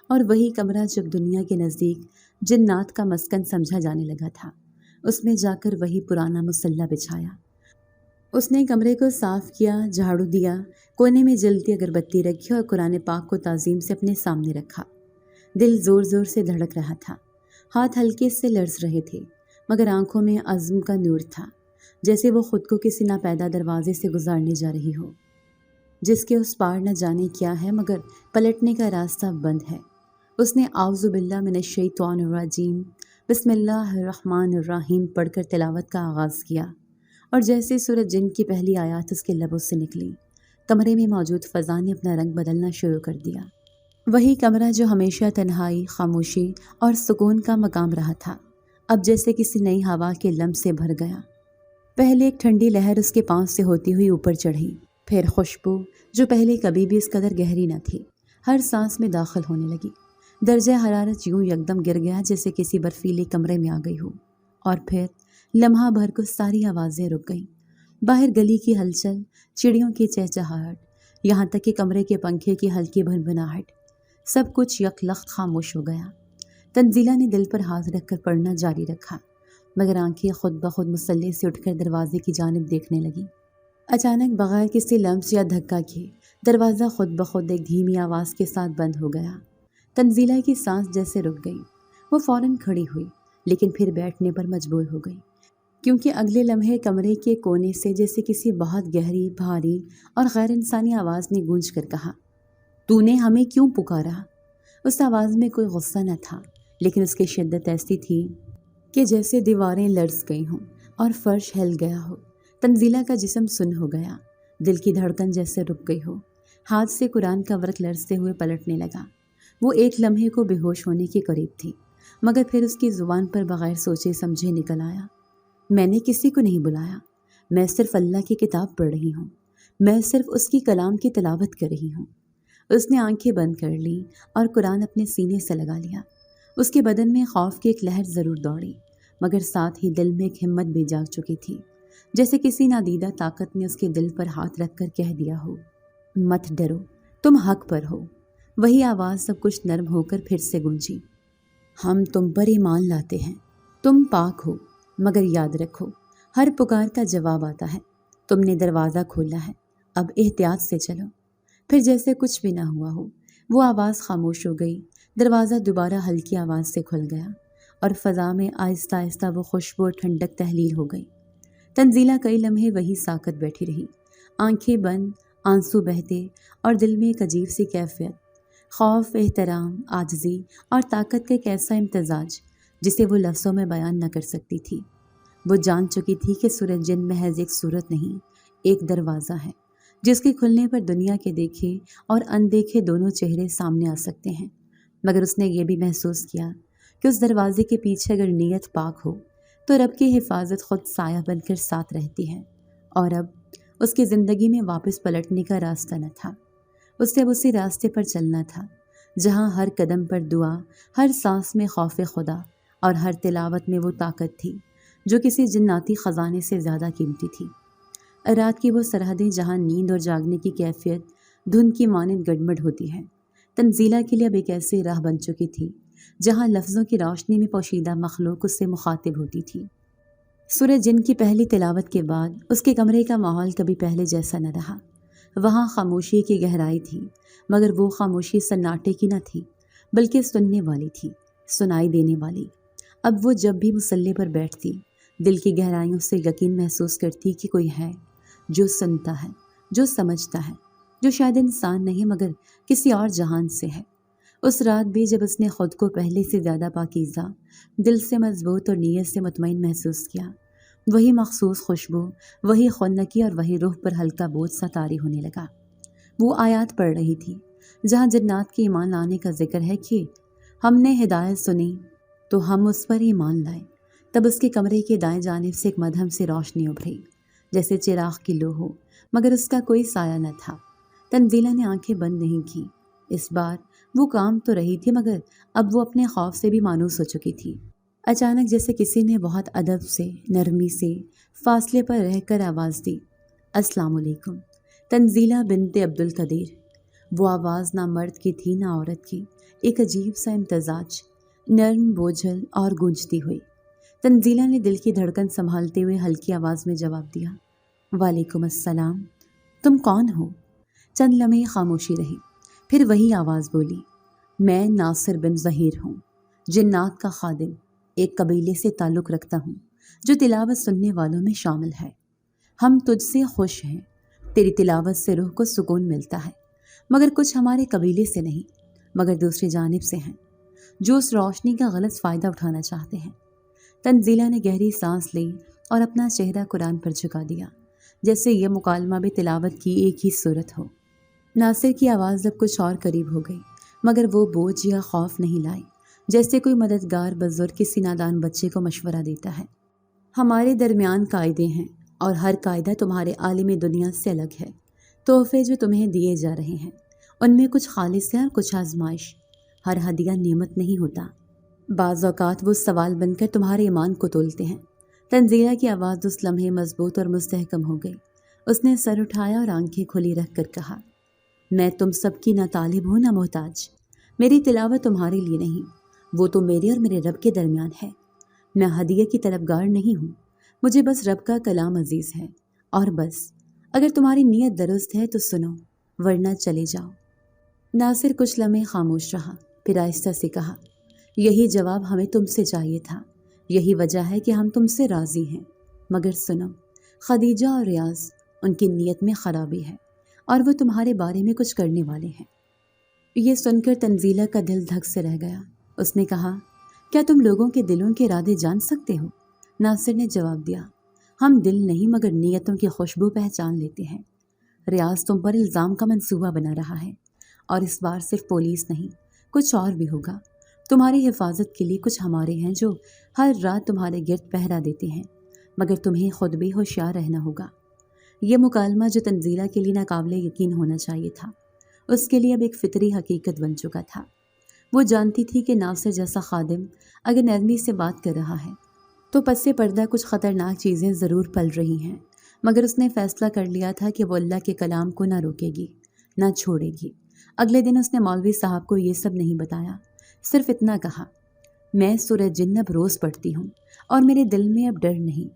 اور وہی کمرہ جب دنیا کے نزدیک جنات کا مسکن سمجھا جانے لگا تھا، اس میں جا کر وہی پرانا مصلی بچھایا۔ اس نے کمرے کو صاف کیا، جھاڑو دیا، کونے میں جلتی اگربتی رکھی اور قرآن پاک کو تعظیم سے اپنے سامنے رکھا۔ دل زور زور سے دھڑک رہا تھا، ہاتھ ہلکے سے لرز رہے تھے، مگر آنکھوں میں عزم کا نور تھا، جیسے وہ خود کو کسی ناپیدا دروازے سے گزارنے جا رہی ہو، جس کے اس پار نہ جانے کیا ہے مگر پلٹنے کا راستہ بند ہے۔ اس نے اعوذ باللہ من الشیطان الرجیم، بسم اللہ الرحمن الرحیم پڑھ کر تلاوت کا آغاز کیا، اور جیسے سورہ جن کی پہلی آیات اس کے لبوں سے نکلی، کمرے میں موجود فضا نے اپنا رنگ بدلنا شروع کر دیا۔ وہی کمرہ جو ہمیشہ تنہائی، خاموشی اور سکون کا مقام رہا تھا، اب جیسے کسی نئی ہوا کے لمس سے بھر گیا۔ پہلے ایک ٹھنڈی لہر اس کے پاؤں سے ہوتی ہوئی اوپر چڑھی، پھر خوشبو جو پہلے کبھی بھی اس قدر گہری نہ تھی ہر سانس میں داخل ہونے لگی۔ درجہ حرارت یوں یکدم گر گیا جیسے کسی برفیلے کمرے میں آ گئی ہو، اور پھر لمحہ بھر کو ساری آوازیں رک گئیں، باہر گلی کی ہلچل، چڑیوں کی چہچہاہٹ، یہاں تک کہ کمرے کے پنکھے کی ہلکی بھنبھناہٹ، سب کچھ یک لخت خاموش ہو گیا۔ تنزیلہ نے دل پر ہاتھ رکھ کر پڑھنا جاری رکھا، مگر آنکھیں خود بخود مصلی سے اٹھ کر دروازے کی جانب دیکھنے لگیں۔ اچانک بغیر کسی لمس یا دھکا کے دروازہ خود بخود ایک دھیمی آواز کے ساتھ بند ہو گیا۔ تنزیلہ کی سانس جیسے رک گئی، وہ فوراً کھڑی ہوئی، لیکن پھر بیٹھنے پر مجبور ہو گئی، کیونکہ اگلے لمحے کمرے کے کونے سے جیسے کسی بہت گہری، بھاری اور غیر انسانی آواز نے گونج کر کہا، تو نے ہمیں کیوں پکارا؟ اس آواز میں کوئی غصہ نہ تھا، لیکن اس کی شدت ایسی تھی کہ جیسے دیواریں لرز گئی ہوں اور فرش ہل گیا ہو۔ تنزیلہ کا جسم سن ہو گیا، دل کی دھڑکن جیسے رک گئی ہو، ہاتھ سے قرآن کا ورق لرزتے ہوئے پلٹنے لگا۔ وہ ایک لمحے کو بے ہوش ہونے کے قریب تھی، مگر پھر اس کی زبان پر بغیر سوچے سمجھے نکل آیا، میں نے کسی کو نہیں بلایا، میں صرف اللہ کی کتاب پڑھ رہی ہوں، میں صرف اس کی کلام کی تلاوت کر رہی ہوں۔ اس نے آنکھیں بند کر لی اور قرآن اپنے سینے سے لگا لیا۔ اس کے بدن میں خوف کی ایک لہر ضرور دوڑی، مگر ساتھ ہی دل میں ایک ہمت بھی جاگ چکی تھی، جیسے کسی نادیدہ طاقت نے اس کے دل پر ہاتھ رکھ کر کہہ دیا ہو، مت ڈرو، تم حق پر ہو۔ وہی آواز سب کچھ نرم ہو کر پھر سے گونجی، ہم تم پر ایمان لاتے ہیں، تم پاک ہو، مگر یاد رکھو ہر پکار کا جواب آتا ہے، تم نے دروازہ کھولا ہے، اب احتیاط سے چلو۔ پھر جیسے کچھ بھی نہ ہوا ہو، وہ آواز خاموش ہو گئی، دروازہ دوبارہ ہلکی آواز سے کھل گیا اور فضا میں آہستہ آہستہ وہ خوشبو اور ٹھنڈک تحلیل ہو گئی۔ تنزیلہ کئی لمحے وہی ساکت بیٹھی رہی، آنکھیں بند، آنسو بہتے اور دل میں ایک عجیب سی کیفیت، خوف، احترام، عاجزی اور طاقت کا ایک ایسا امتزاج جسے وہ لفظوں میں بیان نہ کر سکتی تھی۔ وہ جان چکی تھی کہ سورج جن محض ایک صورت نہیں، ایک دروازہ ہے جس کے کھلنے پر دنیا کے دیکھے اور اندیکھے دونوں چہرے سامنے آ سکتے ہیں۔ مگر اس نے یہ بھی محسوس کیا کہ اس دروازے کے پیچھے اگر نیت پاک ہو تو رب کی حفاظت خود سایہ بن کر ساتھ رہتی ہے، اور اب اس کی زندگی میں واپس پلٹنے کا راستہ نہ تھا۔ اسے اب اسی راستے پر چلنا تھا جہاں ہر قدم پر دعا، ہر سانس میں خوف خدا اور ہر تلاوت میں وہ طاقت تھی جو کسی جناتی خزانے سے زیادہ قیمتی تھی۔ رات کی وہ سرحدیں جہاں نیند اور جاگنے کی کیفیت دھند کی مانند گڑبڑ ہوتی ہے، تنزیلہ کے لیے اب ایک ایسی راہ بن چکی تھی جہاں لفظوں کی روشنی میں پوشیدہ مخلوق اس سے مخاطب ہوتی تھی۔ سورہ جن کی پہلی تلاوت کے بعد اس کے کمرے کا ماحول کبھی پہلے جیسا نہ رہا۔ وہاں خاموشی کی گہرائی تھی، مگر وہ خاموشی سناٹے کی نہ تھی بلکہ سننے والی تھی، سنائی دینے والی۔ اب وہ جب بھی مصلی پر بیٹھتی، دل کی گہرائیوں سے یقین محسوس کرتی کہ کوئی ہے جو سنتا ہے، جو سمجھتا ہے، جو شاید انسان نہیں مگر کسی اور جہان سے ہے۔ اس رات بھی جب اس نے خود کو پہلے سے زیادہ پاکیزہ، دل سے مضبوط اور نیت سے مطمئن محسوس کیا، وہی مخصوص خوشبو، وہی خنکی اور وہی روح پر ہلکا بوجھ سا طاری ہونے لگا۔ وہ آیات پڑھ رہی تھی جہاں جنات کے ایمان لانے کا ذکر ہے کہ ہم نے ہدایت سنی تو ہم اس پر ایمان لائے۔ تب اس کے کمرے کے دائیں جانب سے ایک مدھم سے روشنی ابھری، جیسے چراغ کی لو ہو، مگر اس کا کوئی سایہ نہ تھا۔ تنزیلہ نے آنکھیں بند نہیں کی، اس بار وہ کام تو رہی تھی مگر اب وہ اپنے خوف سے بھی مانوس ہو چکی تھی۔ اچانک جیسے کسی نے بہت ادب سے، نرمی سے، فاصلے پر رہ کر آواز دی، السلام علیکم، تنزیلہ بنت عبدالقدیر۔ وہ آواز نہ مرد کی تھی نہ عورت کی، ایک عجیب سا امتزاج، نرم، بوجھل اور گونجتی ہوئی۔ تنزیلہ نے دل کی دھڑکن سنبھالتے ہوئے ہلکی آواز میں جواب دیا، وعلیکم السلام، تم کون ہو؟ چند لمحے خاموشی رہی، پھر وہی آواز بولی، میں ناصر بن ظہیر ہوں، جنات کا خادم، ایک قبیلے سے تعلق رکھتا ہوں جو تلاوت سننے والوں میں شامل ہے۔ ہم تجھ سے خوش ہیں، تیری تلاوت سے روح کو سکون ملتا ہے، مگر کچھ ہمارے قبیلے سے نہیں مگر دوسری جانب سے ہیں جو اس روشنی کا غلط فائدہ اٹھانا چاہتے ہیں۔ تنزیلہ نے گہری سانس لی اور اپنا چہرہ قرآن پر جھکا دیا، جیسے یہ مکالمہ بھی تلاوت کی ایک ہی صورت ہو۔ ناصر کی آواز اب کچھ اور قریب ہو گئی، مگر وہ بوجھ یا خوف نہیں لائی، جیسے کوئی مددگار بزرگ کسی نادان بچے کو مشورہ دیتا ہے۔ ہمارے درمیان قاعدے ہیں اور ہر قاعدہ تمہارے عالم دنیا سے الگ ہے۔ تحفے جو تمہیں دیے جا رہے ہیں ان میں کچھ خالص ہے اور کچھ آزمائش۔ ہر ہدیہ نعمت نہیں ہوتا، بعض اوقات وہ سوال بن کر تمہارے ایمان کو تولتے ہیں۔ تنزیلہ کی آواز اس لمحے مضبوط اور مستحکم ہو گئی۔ اس نے سر اٹھایا اور آنکھیں کھلی رکھ کر کہا، میں تم سب کی نہ طالب ہوں نہ محتاج۔ میری تلاوت تمہارے لیے نہیں، وہ تو میرے اور میرے رب کے درمیان ہے۔ میں ہدیہ کی طلبگار نہیں ہوں، مجھے بس رب کا کلام عزیز ہے، اور بس اگر تمہاری نیت درست ہے تو سنو، ورنہ چلے جاؤ۔ ناصر کچھ لمحے خاموش رہا، پھر آہستہ سے کہا، یہی جواب ہمیں تم سے چاہیے تھا، یہی وجہ ہے کہ ہم تم سے راضی ہیں، مگر سنو، خدیجہ اور ریاض، ان کی نیت میں خرابی ہے اور وہ تمہارے بارے میں کچھ کرنے والے ہیں۔ یہ سن کر تنزیلہ کا دل دھک سے رہ گیا۔ اس نے کہا، کیا تم لوگوں کے دلوں کے ارادے جان سکتے ہو؟ ناصر نے جواب دیا، ہم دل نہیں مگر نیتوں کی خوشبو پہچان لیتے ہیں۔ ریاض تم پر الزام کا منصوبہ بنا رہا ہے، اور اس بار صرف پولیس نہیں، کچھ اور بھی ہوگا۔ تمہاری حفاظت کے لیے کچھ ہمارے ہیں جو ہر رات تمہارے گرد پہرا دیتے ہیں، مگر تمہیں خود بھی ہوشیار رہنا ہوگا۔ یہ مکالمہ جو تنزیلہ کے لیے ناقابل یقین ہونا چاہیے تھا، اس کے لیے اب ایک فطری حقیقت بن چکا تھا۔ وہ جانتی تھی کہ ناصر جیسا خادم اگر نرمی سے بات کر رہا ہے تو پس پردہ کچھ خطرناک چیزیں ضرور پل رہی ہیں، مگر اس نے فیصلہ کر لیا تھا کہ وہ اللہ کے کلام کو نہ روکے گی، نہ چھوڑے گی۔ اگلے دن اس نے مولوی صاحب کو یہ سب نہیں بتایا، صرف اتنا کہا، میں سورہ جن اب روز پڑھتی ہوں اور میرے دل میں اب ڈر نہیں۔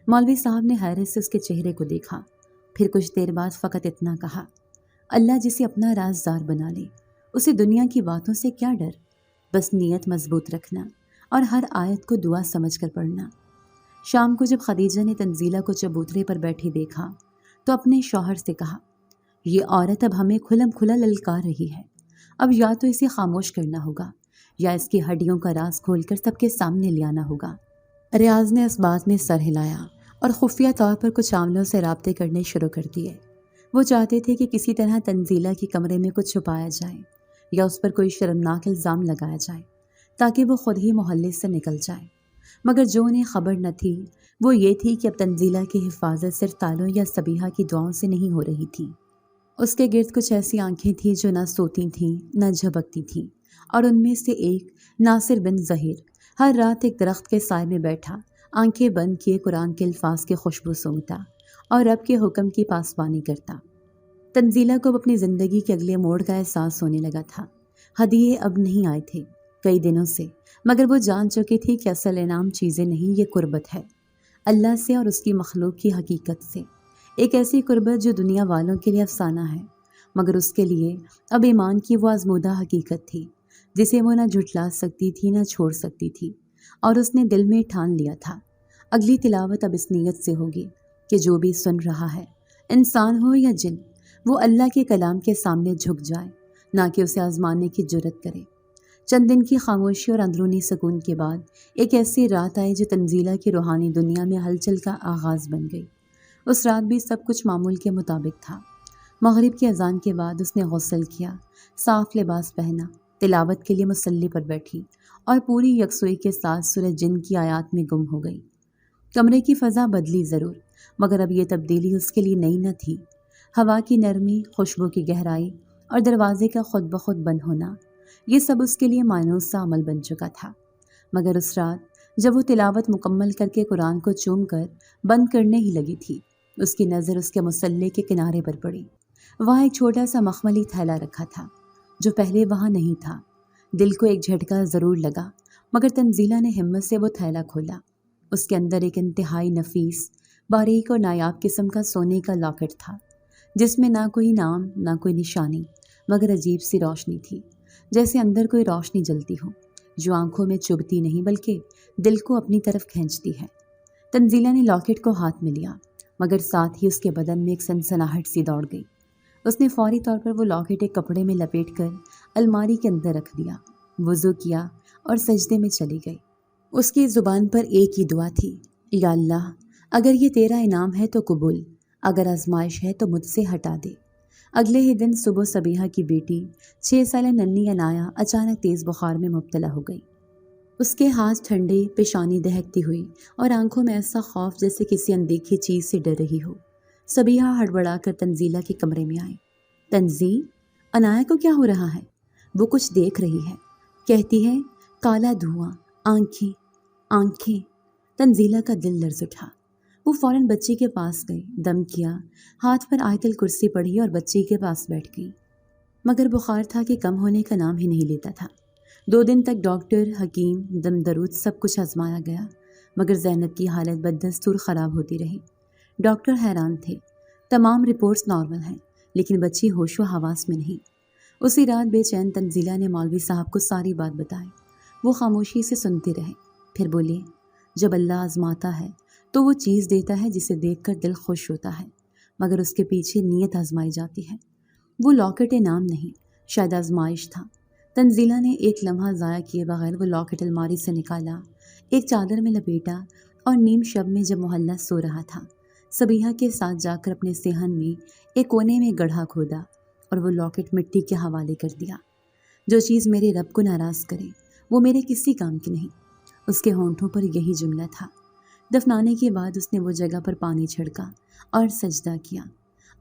مولوی صاحب نے حیرت سے اس کے چہرے کو دیکھا، پھر کچھ دیر بعد فقط اتنا کہا، اللہ جسے اپنا رازدار بنا لے اسے دنیا کی باتوں سے کیا ڈر، بس نیت مضبوط رکھنا اور ہر آیت کو دعا سمجھ کر پڑھنا۔ شام کو جب خدیجہ نے تنزیلہ کو چبوترے پر بیٹھی دیکھا تو اپنے شوہر سے کہا، یہ عورت اب ہمیں کھلم کھلا للکار رہی ہے، اب یا تو اسے خاموش کرنا ہوگا یا اس کی ہڈیوں کا راز کھول کر سب کے سامنے لے آنا ہوگا۔ ریاض نے اس بات میں سر ہلایا اور خفیہ طور پر کچھ عاملوں سے رابطے کرنے شروع کر دیے۔ وہ چاہتے تھے کہ کسی طرح تنزیلہ کے کمرے میں کچھ چھپایا جائے یا اس پر کوئی شرمناک الزام لگایا جائے تاکہ وہ خود ہی محلے سے نکل جائے، مگر جو انہیں خبر نہ تھی وہ یہ تھی کہ اب تنزیلہ کی حفاظت صرف تالوں یا صبیحہ کی دعاؤں سے نہیں ہو رہی تھی۔ اس کے گرد کچھ ایسی آنکھیں تھیں جو نہ سوتی تھیں نہ جھپکتی تھیں، اور ان میں سے ایک ناصر بن ظہیر ہر رات ایک درخت کے سائے میں بیٹھا آنکھیں بند کیے قرآن کے الفاظ کی خوشبو سونگھتا اور رب کے حکم کی پاسبانی کرتا۔ تنزیلہ کو اب اپنی زندگی کے اگلے موڑ کا احساس ہونے لگا تھا۔ ہدیے اب نہیں آئے تھے کئی دنوں سے، مگر وہ جان چکی تھی کہ اصل انعام چیزیں نہیں، یہ قربت ہے اللہ سے اور اس کی مخلوق کی حقیقت سے، ایک ایسی قربت جو دنیا والوں کے لیے افسانہ ہے مگر اس کے لیے اب ایمان کی وہ آزمودہ حقیقت تھی جسے وہ نہ جھٹلا سکتی تھی نہ چھوڑ سکتی تھی، اور اس نے دل میں ٹھان لیا تھا اگلی تلاوت اب اس نیت سے ہوگی کہ جو بھی سن رہا ہے، انسان ہو یا جن، وہ اللہ کے کلام کے سامنے جھک جائے، نہ کہ اسے آزمانے کی جرت کرے۔ چند دن کی خاموشی اور اندرونی سکون کے بعد ایک ایسی رات آئی جو تنزیلہ کی روحانی دنیا میں ہلچل کا آغاز بن گئی۔ اس رات بھی سب کچھ معمول کے مطابق تھا۔ مغرب کی اذان کے بعد اس نے غسل کیا، صاف لباس پہنا، تلاوت کے لیے مصلی پر بیٹھی اور پوری یکسوئی کے ساتھ سورہ جن کی آیات میں گم ہو گئی۔ کمرے کی فضا بدلی ضرور، مگر اب یہ تبدیلی اس کے لیے نئی نہ تھی۔ ہوا کی نرمی، خوشبو کی گہرائی اور دروازے کا خود بخود بند ہونا، یہ سب اس کے لیے مانوس سا عمل بن چکا تھا۔ مگر اس رات جب وہ تلاوت مکمل کر کے قرآن کو چوم کر بند کرنے ہی لگی تھی، اس کی نظر اس کے مصلی کے کنارے پر پڑی۔ وہاں ایک چھوٹا سا مخملی تھیلا رکھا تھا جو پہلے وہاں نہیں تھا۔ دل کو ایک جھٹکا ضرور لگا، مگر تنزیلہ نے ہمت سے وہ تھیلا کھولا۔ اس کے اندر ایک انتہائی نفیس، باریک اور نایاب قسم کا سونے کا لاکٹ تھا، جس میں نہ کوئی نام نہ کوئی نشانی، مگر عجیب سی روشنی تھی، جیسے اندر کوئی روشنی جلتی ہو جو آنکھوں میں چبھتی نہیں بلکہ دل کو اپنی طرف کھینچتی ہے۔ تنزیلہ نے لاکٹ کو ہاتھ میں لیا، مگر ساتھ ہی اس کے بدن میں ایک سنسناہٹ سی دوڑ گئی۔ اس نے فوری طور پر وہ لاکٹ ایک کپڑے میں لپیٹ کر الماری کے اندر رکھ دیا، وضو کیا اور سجدے میں چلی گئی۔ اس کی زبان پر ایک ہی دعا تھی، یا اللہ، اگر یہ تیرا انعام ہے تو قبول، اگر آزمائش ہے تو مجھ سے ہٹا دے۔ اگلے ہی دن صبح صبیحہ کی بیٹی 6 سالہ ننھی عنایا اچانک تیز بخار میں مبتلا ہو گئی۔ اس کے ہاتھ ٹھنڈے، پیشانی دہکتی ہوئی اور آنکھوں میں ایسا خوف جیسے کسی اندیکھی چیز سے ڈر رہی ہو۔ صبیحہ ہڑبڑا کر تنزیلہ کے کمرے میں آئی۔ تنزیل، عنایا کو کیا ہو رہا ہے؟ وہ کچھ دیکھ رہی ہے، کہتی ہے، کالا دھواں، آنکھیں آنکھیں۔ تنزیلہ کا دل لرز اٹھا۔ وہ فوراً بچی کے پاس گئی، دم کیا، ہاتھ پر آیت الکرسی پڑھی اور بچی کے پاس بیٹھ گئی، مگر بخار تھا کہ کم ہونے کا نام ہی نہیں لیتا تھا۔ 2 دن تک ڈاکٹر، حکیم، دم درود سب کچھ آزمایا گیا، مگر زینب کی حالت بددستور خراب ہوتی رہی۔ ڈاکٹر حیران تھے، تمام رپورٹس نارمل ہیں لیکن بچی ہوش و حواس میں نہیں۔ اسی رات بے چین تنزیلہ نے مولوی صاحب کو ساری بات بتائی۔ وہ خاموشی سے سنتے رہے، پھر بولے، جب اللہ آزماتا ہے تو وہ چیز دیتا ہے جسے دیکھ کر دل خوش ہوتا ہے، مگر اس کے پیچھے نیت آزمائی جاتی ہے۔ وہ لاکٹ انعام نہیں، شاید آزمائش تھا۔ تنزیلہ نے ایک لمحہ ضائع کیے بغیر وہ لاکٹ الماری سے نکالا، ایک چادر میں لپیٹا اور نیم شب میں جب محلہ سو رہا تھا، صبیحہ کے ساتھ جا کر اپنے صحن میں ایک کونے میں گڑھا کھودا اور وہ لاکٹ مٹی کے حوالے کر دیا۔ جو چیز میرے رب کو ناراض کرے وہ میرے کسی کام کی نہیں، اس کے ہونٹوں پر یہی جملہ تھا۔ دفنانے کے بعد اس نے وہ جگہ پر پانی چھڑکا اور سجدہ کیا۔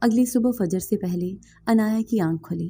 اگلی صبح فجر سے پہلے عنایا کی آنکھ کھلی۔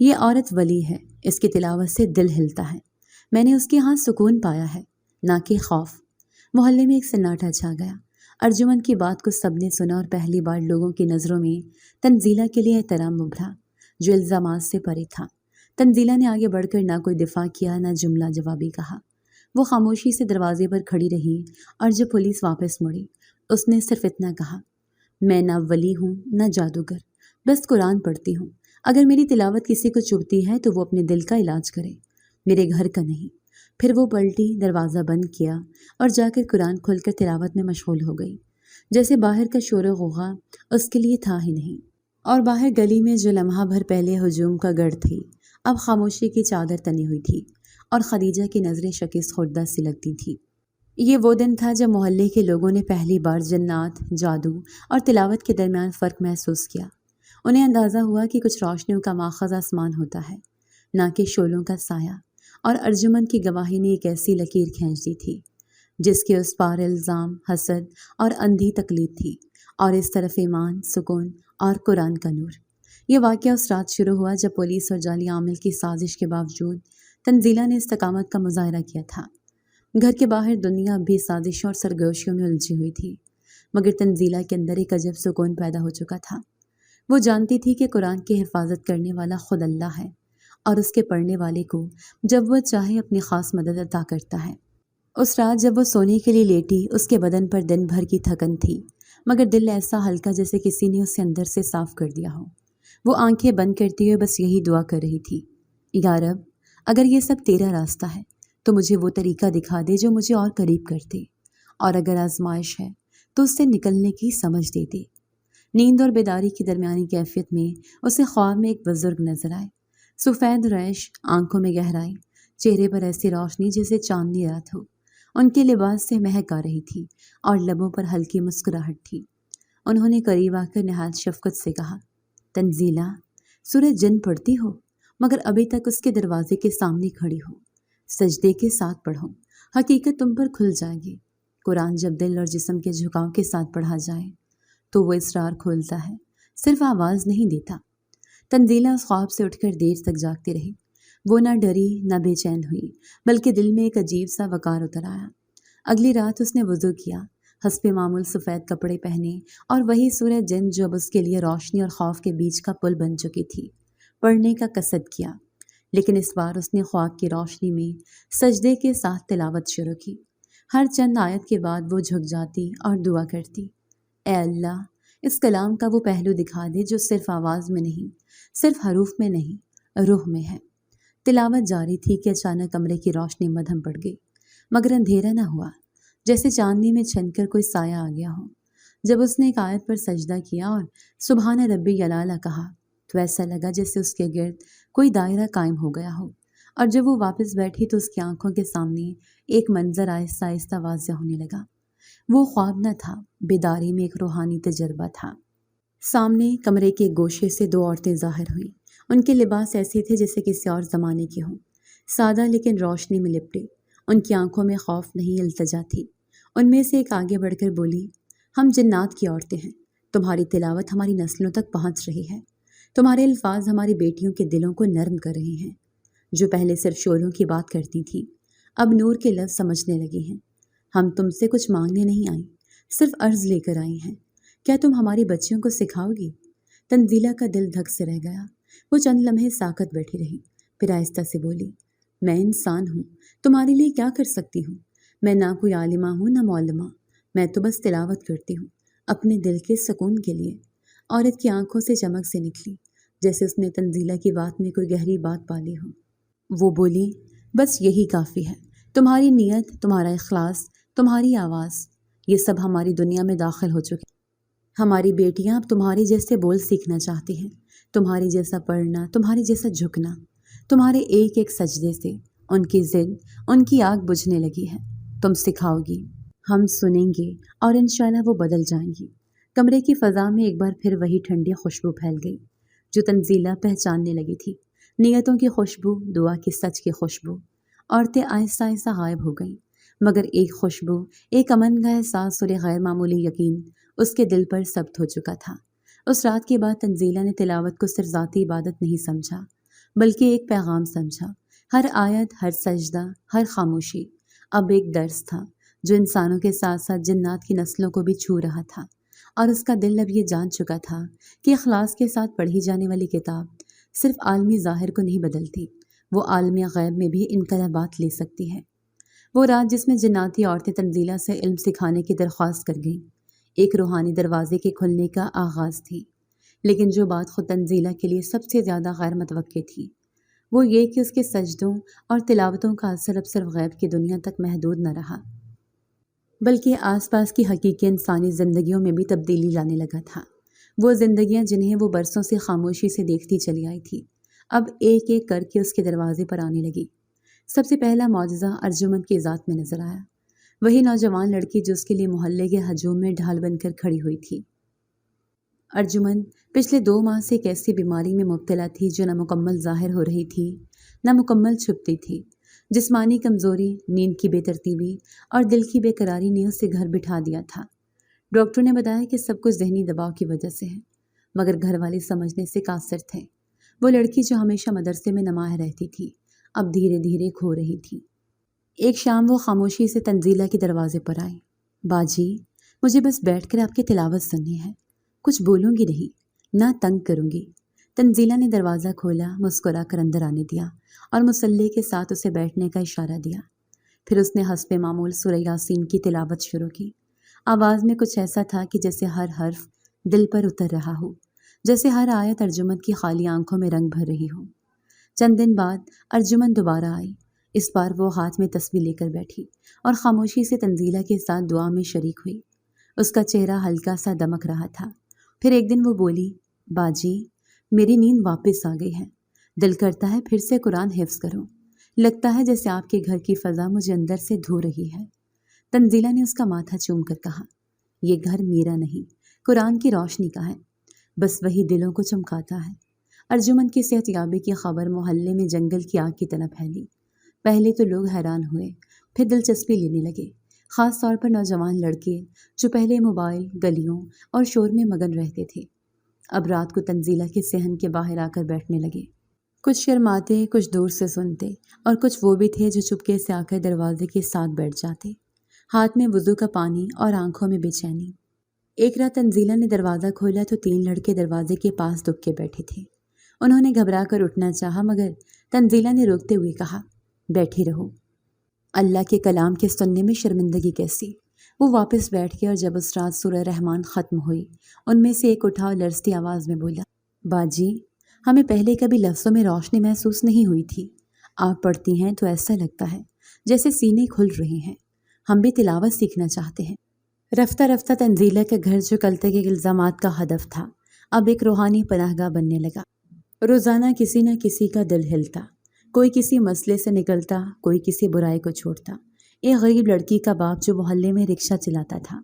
یہ عورت ولی ہے، اس کی تلاوت سے دل ہلتا ہے۔ میں نے اس کے ہاں سکون پایا ہے، نہ کہ خوف۔ محلے میں ایک سناٹا چھا گیا۔ ارجمن کی بات کو سب نے سنا اور پہلی بار لوگوں کی نظروں میں تنزیلہ کے لیے احترام ابھرا، جو الزامات سے پرے تھا۔ تنزیلہ نے آگے بڑھ کر نہ کوئی دفاع کیا، نہ جملہ جوابی کہا۔ وہ خاموشی سے دروازے پر کھڑی رہی اور جب پولیس واپس مڑی، اس نے صرف اتنا کہا، میں نہ ولی ہوں نہ جادوگر، بس قرآن پڑھتی ہوں۔ اگر میری تلاوت کسی کو چبھتی ہے تو وہ اپنے دل کا علاج کرے، میرے گھر کا نہیں۔ پھر وہ پلٹی، دروازہ بند کیا اور جا کر قرآن کھول کر تلاوت میں مشغول ہو گئی، جیسے باہر کا شور و غوغا اس کے لیے تھا ہی نہیں۔ اور باہر گلی میں جو لمحہ بھر پہلے ہجوم کا گڑھ تھی، اب خاموشی کی چادر تنی ہوئی تھی اور خدیجہ کی نظریں شکست خوردہ سی لگتی تھیں۔ یہ وہ دن تھا جب محلے کے لوگوں نے پہلی بار جنات، جادو اور تلاوت کے درمیان فرق محسوس کیا۔ انہیں اندازہ ہوا کہ کچھ روشنیوں کا ماخذ آسمان ہوتا ہے، نہ کہ شعلوں کا سایہ۔ اور ارجمن کی گواہی نے ایک ایسی لکیر کھینچ دی تھی جس کے اس پار الزام، حسد اور اندھی تقلید تھی، اور اس طرف ایمان، سکون اور قرآن کا نور۔ یہ واقعہ اس رات شروع ہوا جب پولیس اور جعلی عامل کی سازش کے باوجود تنزیلہ نے استقامت کا مظاہرہ کیا تھا۔ گھر کے باہر دنیا اب بھی سازشوں اور سرگوشیوں میں الجھی ہوئی تھی، مگر تنزیلہ کے اندر ایک عجب سکون پیدا ہو چکا تھا۔ وہ جانتی تھی کہ قرآن کی حفاظت کرنے والا خود اللہ ہے، اور اس کے پڑھنے والے کو جب وہ چاہے اپنی خاص مدد عطا کرتا ہے۔ اس رات جب وہ سونے کے لیے لیٹی، اس کے بدن پر دن بھر کی تھکن تھی، مگر دل ایسا ہلکا جیسے کسی نے اسے اندر سے صاف کر دیا ہو۔ وہ آنکھیں بند کرتی ہوئے بس یہی دعا کر رہی تھی، یا رب، اگر یہ سب تیرا راستہ ہے تو مجھے وہ طریقہ دکھا دے جو مجھے اور قریب کر دے، اور اگر آزمائش ہے تو اس سے نکلنے کی سمجھ دے دے۔ نیند اور بیداری کی درمیانی کیفیت میں اسے خواب میں ایک بزرگ نظر آئے، سفید ریش، آنکھوں میں گہرائی، چہرے پر ایسی روشنی جیسے چاندنی رات ہو۔ ان کے لباس سے مہک آ رہی تھی اور لبوں پر ہلکی مسکراہٹ تھی۔ انہوں نے قریب آ کر نہایت شفقت سے کہا، تنزیلہ، سورہ جن پڑھتی ہو، مگر ابھی تک اس کے دروازے کے سامنے کھڑی ہو۔ سجدے کے ساتھ پڑھو، حقیقت تم پر کھل جائے گی۔ قرآن جب دل اور جسم کے جھکاؤ کے ساتھ پڑھا جائے تو وہ اسرار کھولتا ہے، صرف آواز نہیں دیتا۔ تنزیلہ اس خواب سے اٹھ کر دیر تک جاگتی رہی۔ وہ نہ ڈری نہ بے چین ہوئی، بلکہ دل میں ایک عجیب سا وقار اتر آیا۔ اگلی رات اس نے وضو کیا، حسب معمول سفید کپڑے پہنے، اور وہی سورہ جن جو اب اس کے لیے روشنی اور خوف کے بیچ کا پل بن چکی تھی، پڑھنے کا قصد کیا۔ لیکن اس بار اس نے خواب کی روشنی میں سجدے کے ساتھ تلاوت شروع کی۔ ہر چند آیت کے بعد وہ جھک جاتی اور دعا کرتی، اے اللہ، اس کلام کا وہ پہلو دکھا دے جو صرف آواز میں نہیں، صرف حروف میں نہیں، روح میں ہے۔ تلاوت جاری تھی کہ اچانک کمرے کی روشنی مدھم پڑ گئی، مگر اندھیرا نہ ہوا، جیسے چاندنی میں چھن کر کوئی سایہ آ گیا ہو۔ جب اس نے ایک آیت پر سجدہ کیا اور سبحان ربی الاعلیٰ کہا تو ایسا لگا جیسے اس کے گرد کوئی دائرہ قائم ہو گیا ہو، اور جب وہ واپس بیٹھی تو اس کی آنکھوں کے سامنے ایک منظر آہستہ آہستہ واضح ہونے لگا۔ وہ خواب نہ تھا، بیداری میں ایک روحانی تجربہ تھا۔ سامنے کمرے کے گوشے سے دو عورتیں ظاہر ہوئیں۔ ان کے لباس ایسے تھے جیسے کسی اور زمانے کے ہوں، سادہ لیکن روشنی میں لپٹے۔ ان کی آنکھوں میں خوف نہیں، التجا تھی۔ ان میں سے ایک آگے بڑھ کر بولی، ہم جنات کی عورتیں ہیں، تمہاری تلاوت ہماری نسلوں تک پہنچ رہی ہے، تمہارے الفاظ ہماری بیٹیوں کے دلوں کو نرم کر رہے ہیں۔ جو پہلے صرف شعلوں کی بات کرتی تھی، اب نور کے لفظ سمجھنے لگی ہیں۔ ہم تم سے کچھ مانگنے نہیں آئیں، صرف عرض لے کر آئی ہیں، کیا تم ہماری بچیوں کو سکھاؤ گی؟ تنزیلہ کا دل دھک سے رہ گیا۔ وہ چند لمحے ساکت بیٹھی رہی، پھر آہستہ سے بولی، میں انسان ہوں، تمہارے لیے کیا کر سکتی ہوں؟ میں نہ کوئی عالمہ ہوں نہ معلمہ، میں تو بس تلاوت کرتی ہوں، اپنے دل کے سکون کے لیے۔ عورت کی آنکھوں سے چمک سے نکلی، جیسے اس نے تنزیلہ کی بات میں کوئی گہری بات پالی ہو۔ وہ بولی، بس یہی کافی ہے، تمہاری نیت، تمہارا اخلاص، تمہاری آواز، یہ سب ہماری دنیا میں داخل ہو چکے۔ ہماری بیٹیاں اب تمہاری جیسے بول سیکھنا چاہتی ہیں، تمہاری جیسا پڑھنا، تمہاری جیسا جھکنا۔ تمہارے ایک ایک سجدے سے ان کی ضد، ان کی آگ بجھنے لگی ہے۔ تم سکھاؤ گی، ہم سنیں گے، اور انشاءاللہ وہ بدل جائیں گی۔ کمرے کی فضا میں ایک بار پھر وہی ٹھنڈی خوشبو پھیل گئی جو تنزیلہ پہچاننے لگی تھی، نیتوں کی خوشبو، دعا کی سچ کی خوشبو۔ عورتیں آہستہ آہستہ غائب ہو گئیں، مگر ایک خوشبو، ایک امن کا احساس اور ایک غیر معمولی یقین اس کے دل پر ثبت ہو چکا تھا۔ اس رات کے بعد تنزیلہ نے تلاوت کو صرف ذاتی عبادت نہیں سمجھا، بلکہ ایک پیغام سمجھا۔ ہر آیت، ہر سجدہ، ہر خاموشی اب ایک درس تھا جو انسانوں کے ساتھ ساتھ جنات کی نسلوں کو بھی چھو رہا تھا، اور اس کا دل اب یہ جان چکا تھا کہ اخلاص کے ساتھ پڑھی جانے والی کتاب صرف عالمی ظاہر کو نہیں بدلتی، وہ عالمی غیب میں بھی انقلابات لے سکتی ہے۔ وہ رات جس میں جناتی عورتیں تنزیلہ سے علم سکھانے کی درخواست کر گئیں، ایک روحانی دروازے کے کھلنے کا آغاز تھی، لیکن جو بات خود تنزیلہ کے لیے سب سے زیادہ غیر متوقع تھی وہ یہ کہ اس کے سجدوں اور تلاوتوں کا اثر اب صرف غیب کی دنیا تک محدود نہ رہا، بلکہ آس پاس کی حقیقی انسانی زندگیوں میں بھی تبدیلی لانے لگا تھا۔ وہ زندگیاں جنہیں وہ برسوں سے خاموشی سے دیکھتی چلی آئی تھی، اب ایک ایک کر کے اس کے دروازے پر آنے لگی۔ سب سے پہلا معجزہ ارجمن کی ذات میں نظر آیا، وہی نوجوان لڑکی جو اس کے لیے محلے کے ہجوم میں ڈھال بن کر کھڑی ہوئی تھی۔ ارجمن پچھلے 2 ماہ سے ایک ایسی بیماری میں مبتلا تھی جو نہ مکمل ظاہر ہو رہی تھی نہ مکمل چھپتی تھی۔ جسمانی کمزوری، نیند کی بے ترتیبی اور دل کی بے قراری نے اسے گھر بٹھا دیا تھا۔ ڈاکٹر نے بتایا کہ سب کچھ ذہنی دباؤ کی وجہ سے ہے، مگر گھر والے سمجھنے سے قاصر تھے۔ وہ لڑکی جو ہمیشہ مدرسے میں نمایاں رہتی تھی اب دھیرے دھیرے کھو رہی تھی۔ ایک شام وہ خاموشی سے تنزیلہ کے دروازے پر آئی۔ باجی، مجھے بس بیٹھ کر آپ کی تلاوت سننی ہے، کچھ بولوں گی نہیں، نہ تنگ کروں گی۔ تنزیلہ نے دروازہ کھولا، مسکرا کر اندر آنے دیا اور مسلح کے ساتھ اسے بیٹھنے کا اشارہ دیا۔ پھر اس نے حسب معمول سورہ یاسین کی تلاوت شروع کی۔ آواز میں کچھ ایسا تھا کہ جیسے ہر حرف دل پر اتر رہا ہو، جیسے ہر آیت ارجمن کی خالی آنکھوں میں رنگ بھر رہی ہو۔ چند دن بعد ارجمن دوبارہ آئی۔ اس بار وہ ہاتھ میں تسبیح لے کر بیٹھی اور خاموشی سے تنزیلہ کے ساتھ دعا میں شریک ہوئی۔ اس کا چہرہ ہلکا سا دمک رہا تھا۔ پھر ایک دن وہ بولی، باجی، میری نیند واپس آ گئی ہے، دل کرتا ہے پھر سے قرآن حفظ کروں، لگتا ہے جیسے آپ کے گھر کی فضا مجھے اندر سے دھو رہی ہے۔ تنزیلہ نے اس کا ماتھا چوم کر کہا، یہ گھر میرا نہیں، قرآن کی روشنی کا ہے، بس وہی دلوں کو چمکاتا ہے۔ ارجمن کی صحت یابی کی خبر محلے میں جنگل کی آگ کی طرح پھیلی۔ پہلے تو لوگ حیران ہوئے، پھر دلچسپی لینے لگے، خاص طور پر نوجوان لڑکے جو پہلے موبائل، گلیوں اور شور میں مگن رہتے تھے، اب رات کو تنزیلہ کے صحن کے باہر آ کر بیٹھنے لگے۔ کچھ شرماتے، کچھ دور سے سنتے، اور کچھ وہ بھی تھے جو چپکے سے آ کر دروازے کے ساتھ بیٹھ جاتے، ہاتھ میں وضو کا پانی اور آنکھوں میں بے چینی۔ ایک رات تنزیلہ نے دروازہ کھولا تو 3 لڑکے دروازے کے پاس دب کے بیٹھے تھے۔ انہوں نے گھبرا کر اٹھنا چاہا، مگر تنزیلہ نے روکتے ہوئے کہا، بیٹھی رہو، اللہ کے کلام کے سننے میں شرمندگی کیسی۔ وہ واپس بیٹھ گئے اور جب اس رات سورہ رحمان ختم ہوئی، ان میں سے ایک اٹھا اور لرزتی آواز میں بولا، باجی، ہمیں پہلے کبھی لفظوں میں روشنی محسوس نہیں ہوئی تھی، آپ پڑھتی ہیں تو ایسا لگتا ہے جیسے سینے کھل رہے ہیں، ہم بھی تلاوت سیکھنا چاہتے ہیں۔ رفتہ رفتہ تنزیلہ کا گھر جو کل تک ایک الزامات کا ہدف تھا، اب ایک روحانی پناہ گاہ بننے لگا۔ روزانہ کسی نہ کسی کا دل ہلتا، کوئی کسی مسئلے سے نکلتا، کوئی کسی برائی کو چھوڑتا۔ ایک غریب لڑکی کا باپ جو محلے میں رکشہ چلاتا تھا،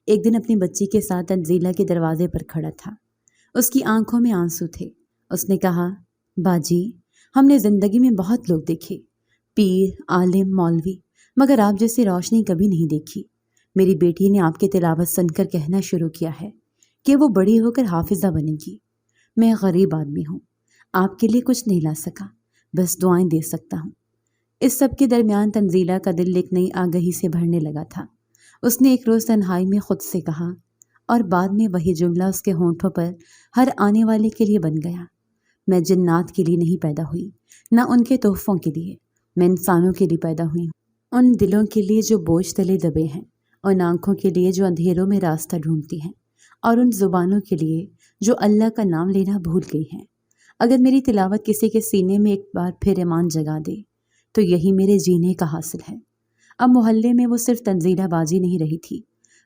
ایک دن اپنی بچی کے ساتھ تنزیلہ کے دروازے پر کھڑا تھا۔ اس کی آنکھوں میں آنسو تھے۔ اس نے کہا، باجی، ہم نے زندگی میں بہت لوگ دیکھے، پیر، عالم، مولوی، مگر آپ جیسی روشنی کبھی نہیں دیکھی۔ میری بیٹی نے آپ کی تلاوت سن کر کہنا شروع کیا ہے کہ وہ بڑی ہو کر حافظہ بنے گی۔ میں غریب آدمی ہوں، آپ کے لیے کچھ نہیں لا سکا، بس دعائیں دے سکتا ہوں۔ اس سب کے درمیان تنزیلہ کا دل ایک نئی آگہی سے بھرنے لگا تھا۔ اس نے ایک روز تنہائی میں خود سے کہا، اور بعد میں وہی جملہ اس کے ہونٹوں پر ہر آنے والے کے لیے بن گیا، میں جنات کے لیے نہیں پیدا ہوئی، نہ ان کے تحفوں کے لیے، میں انسانوں کے لیے پیدا ہوئی ہوں، ان دلوں کے لیے جو بوجھ تلے دبے ہیں، ان آنکھوں کے لیے جو اندھیروں میں راستہ ڈھونڈتی ہیں، اور ان زبانوں کے لیے جو اللہ کا نام لینا بھول گئی ہیں۔ اگر میری تلاوت کسی کے سینے میں ایک بار پھر ایمان جگا دے تو یہی میرے جینے کا حاصل ہے۔ اب محلے میں وہ صرف تنزیلہ بازی نہیں رہی تھی،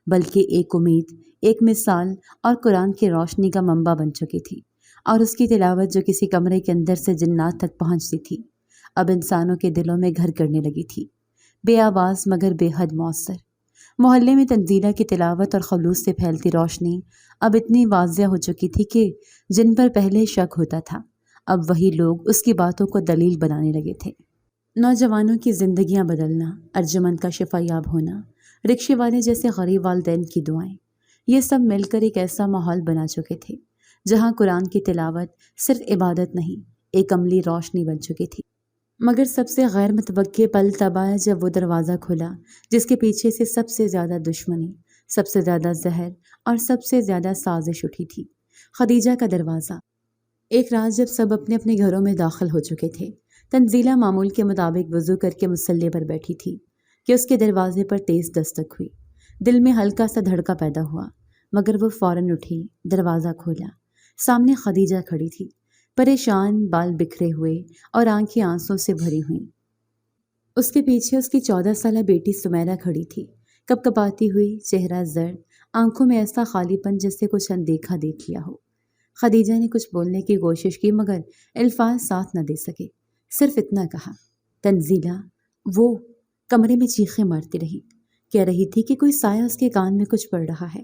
بلکہ ایک امید، ایک مثال اور قرآن کی روشنی کا منبع بن چکی تھی، اور اس کی تلاوت جو کسی کمرے کے اندر سے جنات تک پہنچتی تھی، اب انسانوں کے دلوں میں گھر کرنے لگی تھی، بے آواز مگر بے حد مؤثر۔ محلے میں تنزیلہ کی تلاوت اور خلوص سے پھیلتی روشنی اب اتنی واضح ہو چکی تھی کہ جن پر پہلے شک ہوتا تھا، اب وہی لوگ اس کی باتوں کو دلیل بنانے لگے تھے۔ نوجوانوں کی زندگیاں بدلنا، ارجمن کا شفا یاب ہونا، رکشے والے جیسے غریب والدین کی دعائیں، یہ سب مل کر ایک ایسا ماحول بنا چکے تھے جہاں قرآن کی تلاوت صرف عبادت نہیں، ایک عملی روشنی بن چکی تھی۔ مگر سب سے غیر متوقع پل تب آیا جب وہ دروازہ کھلا جس کے پیچھے سے سب سے زیادہ دشمنی، سب سے زیادہ زہر اور سب سے زیادہ سازش اٹھی تھی۔ خدیجہ کا دروازہ۔ ایک رات جب سب اپنے اپنے گھروں میں داخل ہو چکے تھے، تنزیلہ معمول کے مطابق وضو کر کے مصلی پر بیٹھی تھی کہ اس کے دروازے پر تیز دستک ہوئی۔ دل میں ہلکا سا دھڑکا پیدا ہوا، مگر وہ فوراً اٹھی، دروازہ کھولا۔ سامنے خدیجہ کھڑی تھی، پریشان، بال بکھرے ہوئے اور آنکھیں آنسوں سے بھری ہوئیں۔ اس کے پیچھے اس کی 14 سالہ بیٹی سمیرہ کھڑی تھی، کپ کپاتی ہوئی، چہرہ زرد، آنکھوں میں ایسا خالی پن جیسے کچھ اندیکھا دیکھ لیا ہو۔ خدیجہ نے کچھ بولنے کی کوشش کی مگر الفاظ ساتھ نہ دے سکے، صرف اتنا کہا، تنزیلہ۔ وہ کمرے میں چیخیں مارتی رہی، کہہ رہی تھی کہ کوئی سایہ اس کے کان میں کچھ پڑ رہا ہے،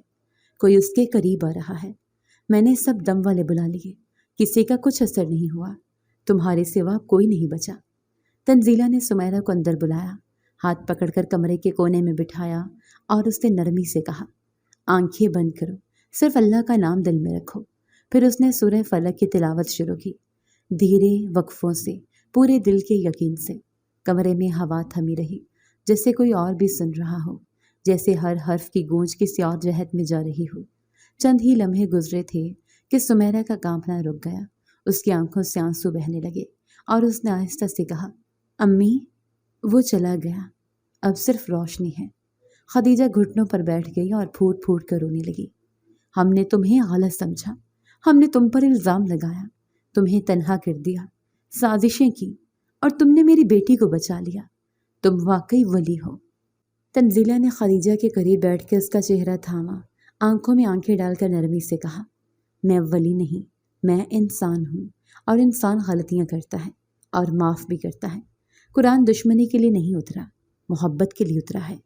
کوئی اس کے قریب آ رہا ہے۔ میں نے سب دم والے بلا لیے، کسی کا کچھ اثر نہیں ہوا، تمہارے سوا کوئی نہیں بچا۔ تنزیلہ نے سمیرہ کو اندر بلایا، ہاتھ پکڑ کر کمرے کے کونے میں بٹھایا اور اس نے نرمی سے کہا، آنکھیں بند کرو، صرف اللہ کا نام دل میں رکھو۔ پھر اس نے سورہ فلق کی تلاوت شروع کی، دھیرے وقفوں سے، پورے دل کے یقین سے۔ کمرے میں ہوا تھمی رہی، جیسے کوئی اور بھی سن رہا ہو، جیسے ہر حرف کی گونج کسی اور جہت میں جا رہی ہو۔ چند ہی لمحے گزرے تھے کہ سمیرہ کا کانپنا رک گیا، اس کی آنکھوں سے آنسو بہنے لگے اور اس نے آہستہ سے کہا، امی۔ وہ چلا گیا، اب صرف روشنی ہے۔ خدیجہ گھٹنوں پر بیٹھ گئی اور پھوٹ پھوٹ کر رونے لگی۔ ہم نے تمہیں غلط سمجھا، ہم نے تم پر الزام لگایا، تمہیں تنہا کر دیا، سازشیں کی، اور تم نے میری بیٹی کو بچا لیا۔ تم واقعی ولی ہو۔ تنزیلہ نے خدیجہ کے قریب بیٹھ کے اس کا چہرہ تھاما، آنکھوں میں آنکھیں ڈال کر نرمی سے کہا، میں ولی نہیں، میں انسان ہوں، اور انسان غلطیاں کرتا ہے اور معاف بھی کرتا ہے۔ قرآن دشمنی کے لیے نہیں اترا، محبت کے لیے اترا ہے۔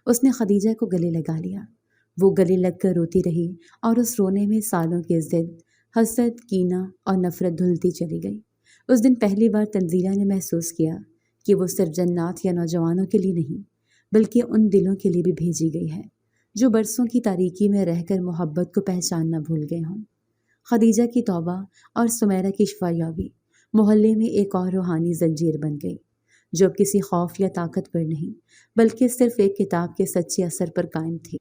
اس نے خدیجہ کو گلے لگا لیا، وہ گلے لگ کر روتی رہی اور اس رونے میں سالوں کے ضد، حسد، کینہ اور نفرت دھلتی چلی گئی۔ اس دن پہلی بار تنزیلہ نے محسوس کیا کہ وہ صرف جنات یا نوجوانوں کے لیے نہیں، بلکہ ان دلوں کے لیے بھی بھیجی گئی ہے جو برسوں کی تاریکی میں رہ کر محبت کو پہچاننا بھول گئے ہوں۔ خدیجہ کی توبہ اور سمیرہ کی شفا یابی محلے میں ایک اور روحانی زنجیر بن گئی، جو اب کسی خوف یا طاقت پر نہیں بلکہ صرف ایک کتاب کے سچے اثر پر قائم تھی۔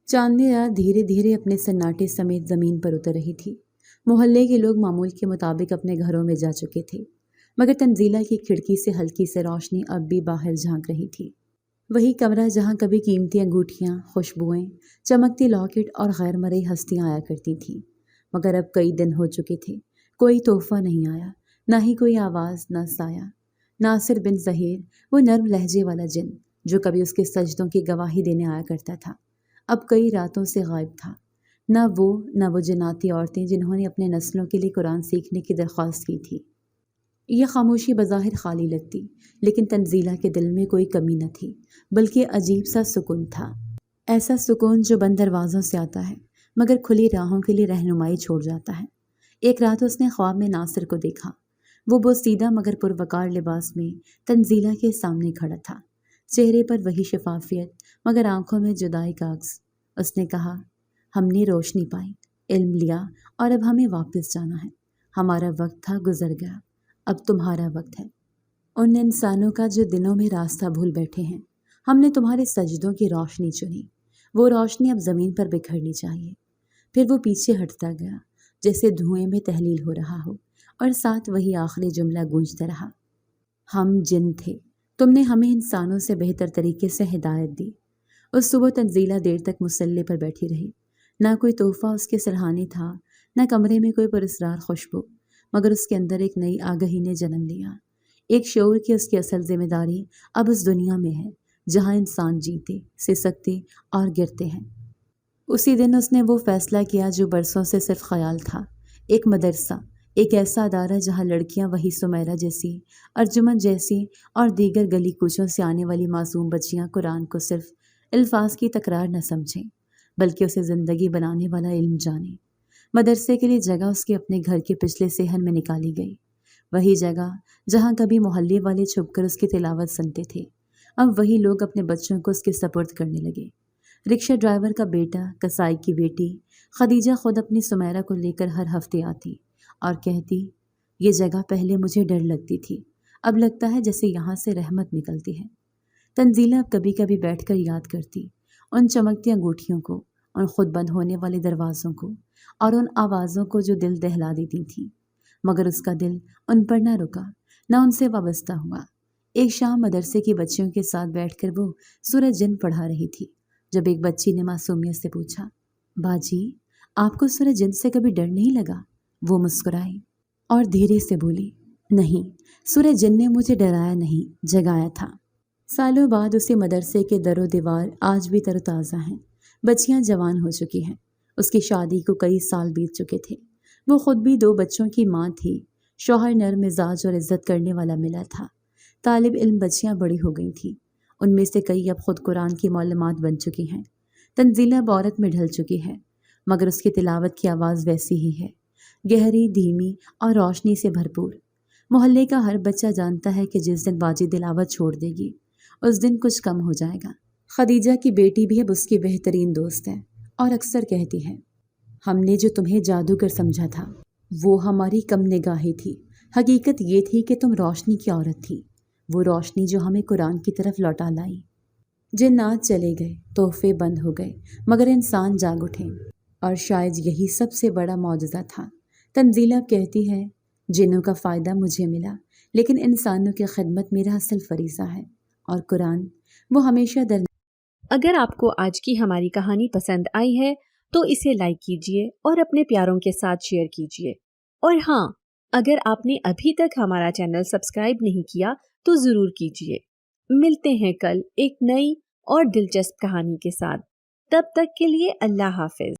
چاندنی رات دھیرے دھیرے اپنے سناٹے سمیت زمین پر اتر رہی تھی۔ محلے کے لوگ معمول کے مطابق اپنے گھروں میں جا چکے تھے، مگر تنزیلہ کی کھڑکی سے ہلکی سے روشنی اب بھی باہر جھانک رہی تھی۔ وہی کمرہ جہاں کبھی قیمتی انگوٹھیاں، خوشبوئیں، چمکتی لاکٹ اور غیر مرئی ہستیاں آیا کرتی تھیں، مگر اب کئی دن ہو چکے تھے، کوئی تحفہ نہیں آیا، نہ ہی کوئی آواز، نہ سایہ۔ ناصر بن ظہیر، وہ نرم لہجے والا جن جو کبھی اس کے سجدوں کی گواہی دینے آیا کرتا تھا، اب کئی راتوں سے غائب تھا۔ نہ وہ جناتی عورتیں جنہوں نے اپنے نسلوں کے لیے قرآن سیکھنے کی درخواست کی تھی۔ یہ خاموشی بظاہر خالی لگتی، لیکن تنزیلہ کے دل میں کوئی کمی نہ تھی، بلکہ عجیب سا سکون تھا، ایسا سکون جو بند دروازوں سے آتا ہے مگر کھلی راہوں کے لیے رہنمائی چھوڑ جاتا ہے۔ ایک رات اس نے خواب میں ناصر کو دیکھا، وہ بوسیدہ مگر پروقار لباس میں تنزیلہ کے سامنے کھڑا تھا، چہرے پر وہی شفافیت مگر آنکھوں میں جدائی کا عکس۔ اس نے کہا، ہم نے روشنی پائی، علم لیا، اور اب ہمیں واپس جانا ہے۔ ہمارا وقت تھا گزر گیا، اب تمہارا وقت ہے۔ ان انسانوں کا جو دنوں میں راستہ بھول بیٹھے ہیں، ہم نے تمہارے سجدوں کی روشنی چنی، وہ روشنی اب زمین پر بکھرنی چاہیے۔ پھر وہ پیچھے ہٹتا گیا، جیسے دھوئیں میں تحلیل ہو رہا ہو، اور ساتھ وہی آخری جملہ گونجتا رہا، ہم جن تھے، تم نے ہمیں انسانوں سے بہتر طریقے سے ہدایت دی۔ اس صبح تنزیلہ دیر تک مصلی پر بیٹھی رہی، نہ کوئی تحفہ اس کے سرہانے تھا، نہ کمرے میں کوئی پراسرار خوشبو، مگر اس کے اندر ایک نئی آگہی نے جنم لیا، ایک شعور کہ اس کی اصل ذمہ داری اب اس دنیا میں ہے جہاں انسان جیتے، سسکتے اور گرتے ہیں۔ اسی دن اس نے وہ فیصلہ کیا جو برسوں سے صرف خیال تھا، ایک مدرسہ، ایک ایسا ادارہ جہاں لڑکیاں وہی سمیرہ جیسی، ارجمن جیسی اور دیگر گلی کوچوں سے آنے والی معصوم بچیاں قرآن کو صرف الفاظ کی تکرار نہ سمجھیں بلکہ اسے زندگی بنانے والا علم جانیں۔ مدرسے کے لیے جگہ اس کے اپنے گھر کے پچھلے صحن میں نکالی گئی، وہی جگہ جہاں کبھی محلے والے چھپ کر اس کی تلاوت سنتے تھے، اب وہی لوگ اپنے بچوں کو اس کے سپرد کرنے لگے۔ رکشہ ڈرائیور کا بیٹا، کسائی کی بیٹی، خدیجہ خود اپنی سمیرہ کو لے کر ہر ہفتے آتی اور کہتی، یہ جگہ پہلے مجھے ڈر لگتی تھی، اب لگتا ہے جیسے یہاں سے رحمت نکلتی ہے۔ تنزیلہ اب کبھی کبھی بیٹھ کر یاد کرتی ان چمکتی انگوٹھیوں کو، ان خود بند ہونے والے دروازوں کو، اور ان آوازوں کو جو دل دہلا دیتی تھیں، مگر اس کا دل ان پر نہ رکا، نہ ان سے وابستہ ہوا۔ ایک شام مدرسے کی بچیوں کے ساتھ بیٹھ کر وہ سورہ جن پڑھا رہی تھی، جب ایک بچی نے معصومیت سے پوچھا، باجی آپ کو سورہ جن سے کبھی ڈر نہیں لگا؟ وہ مسکرائی اور دھیرے سے بولی، نہیں، سورہ جن نے مجھے ڈرایا نہیں، جگایا تھا۔ سالوں بعد اسی مدرسے کے در و دیوار آج بھی تر و تازہ ہیں، بچیاں جوان ہو چکی ہیں، اس کی شادی کو کئی سال بیت چکے تھے، وہ خود بھی 2 بچوں کی ماں تھی، شوہر نرم مزاج اور عزت کرنے والا ملا تھا، طالب علم بچیاں بڑی ہو گئی تھیں، ان میں سے کئی اب خود قرآن کی معلمات بن چکی ہیں۔ تنزیلہ اب عورت میں ڈھل چکی ہے، مگر اس کی تلاوت کی آواز ویسی ہی ہے، گہری، دھیمی اور روشنی سے بھرپور۔ محلے کا ہر بچہ جانتا ہے کہ جس دن باجی تلاوت چھوڑ دے گی اس دن کچھ کم ہو جائے گا۔ خدیجہ کی بیٹی بھی اب اس کی بہترین دوست ہے اور اکثر کہتی ہے، ہم نے جو تمہیں جادوگر سمجھا تھا وہ ہماری کم نگاہی تھی، حقیقت یہ تھی کہ تم روشنی کی عورت تھی، وہ روشنی جو ہمیں قرآن کی طرف لوٹا لائی۔ جنات چلے گئے، تحفے بند ہو گئے، مگر انسان جاگ اٹھے، اور شاید یہی سب سے بڑا معجزہ تھا۔ تنزیلہ کہتی ہے، جنوں کا فائدہ مجھے ملا، لیکن انسانوں کی خدمت میرا اصل فریضہ ہے، اور قرآن وہ ہمیشہ اگر آپ کو آج کی ہماری کہانی پسند آئی ہے تو اسے لائک کیجیے اور اپنے پیاروں کے ساتھ شیئر کیجیے، اور ہاں، اگر آپ نے ابھی تک ہمارا چینل سبسکرائب نہیں کیا تو ضرور کیجیے۔ ملتے ہیں کل ایک نئی اور دلچسپ کہانی کے ساتھ، تب تک کے لیے اللہ حافظ۔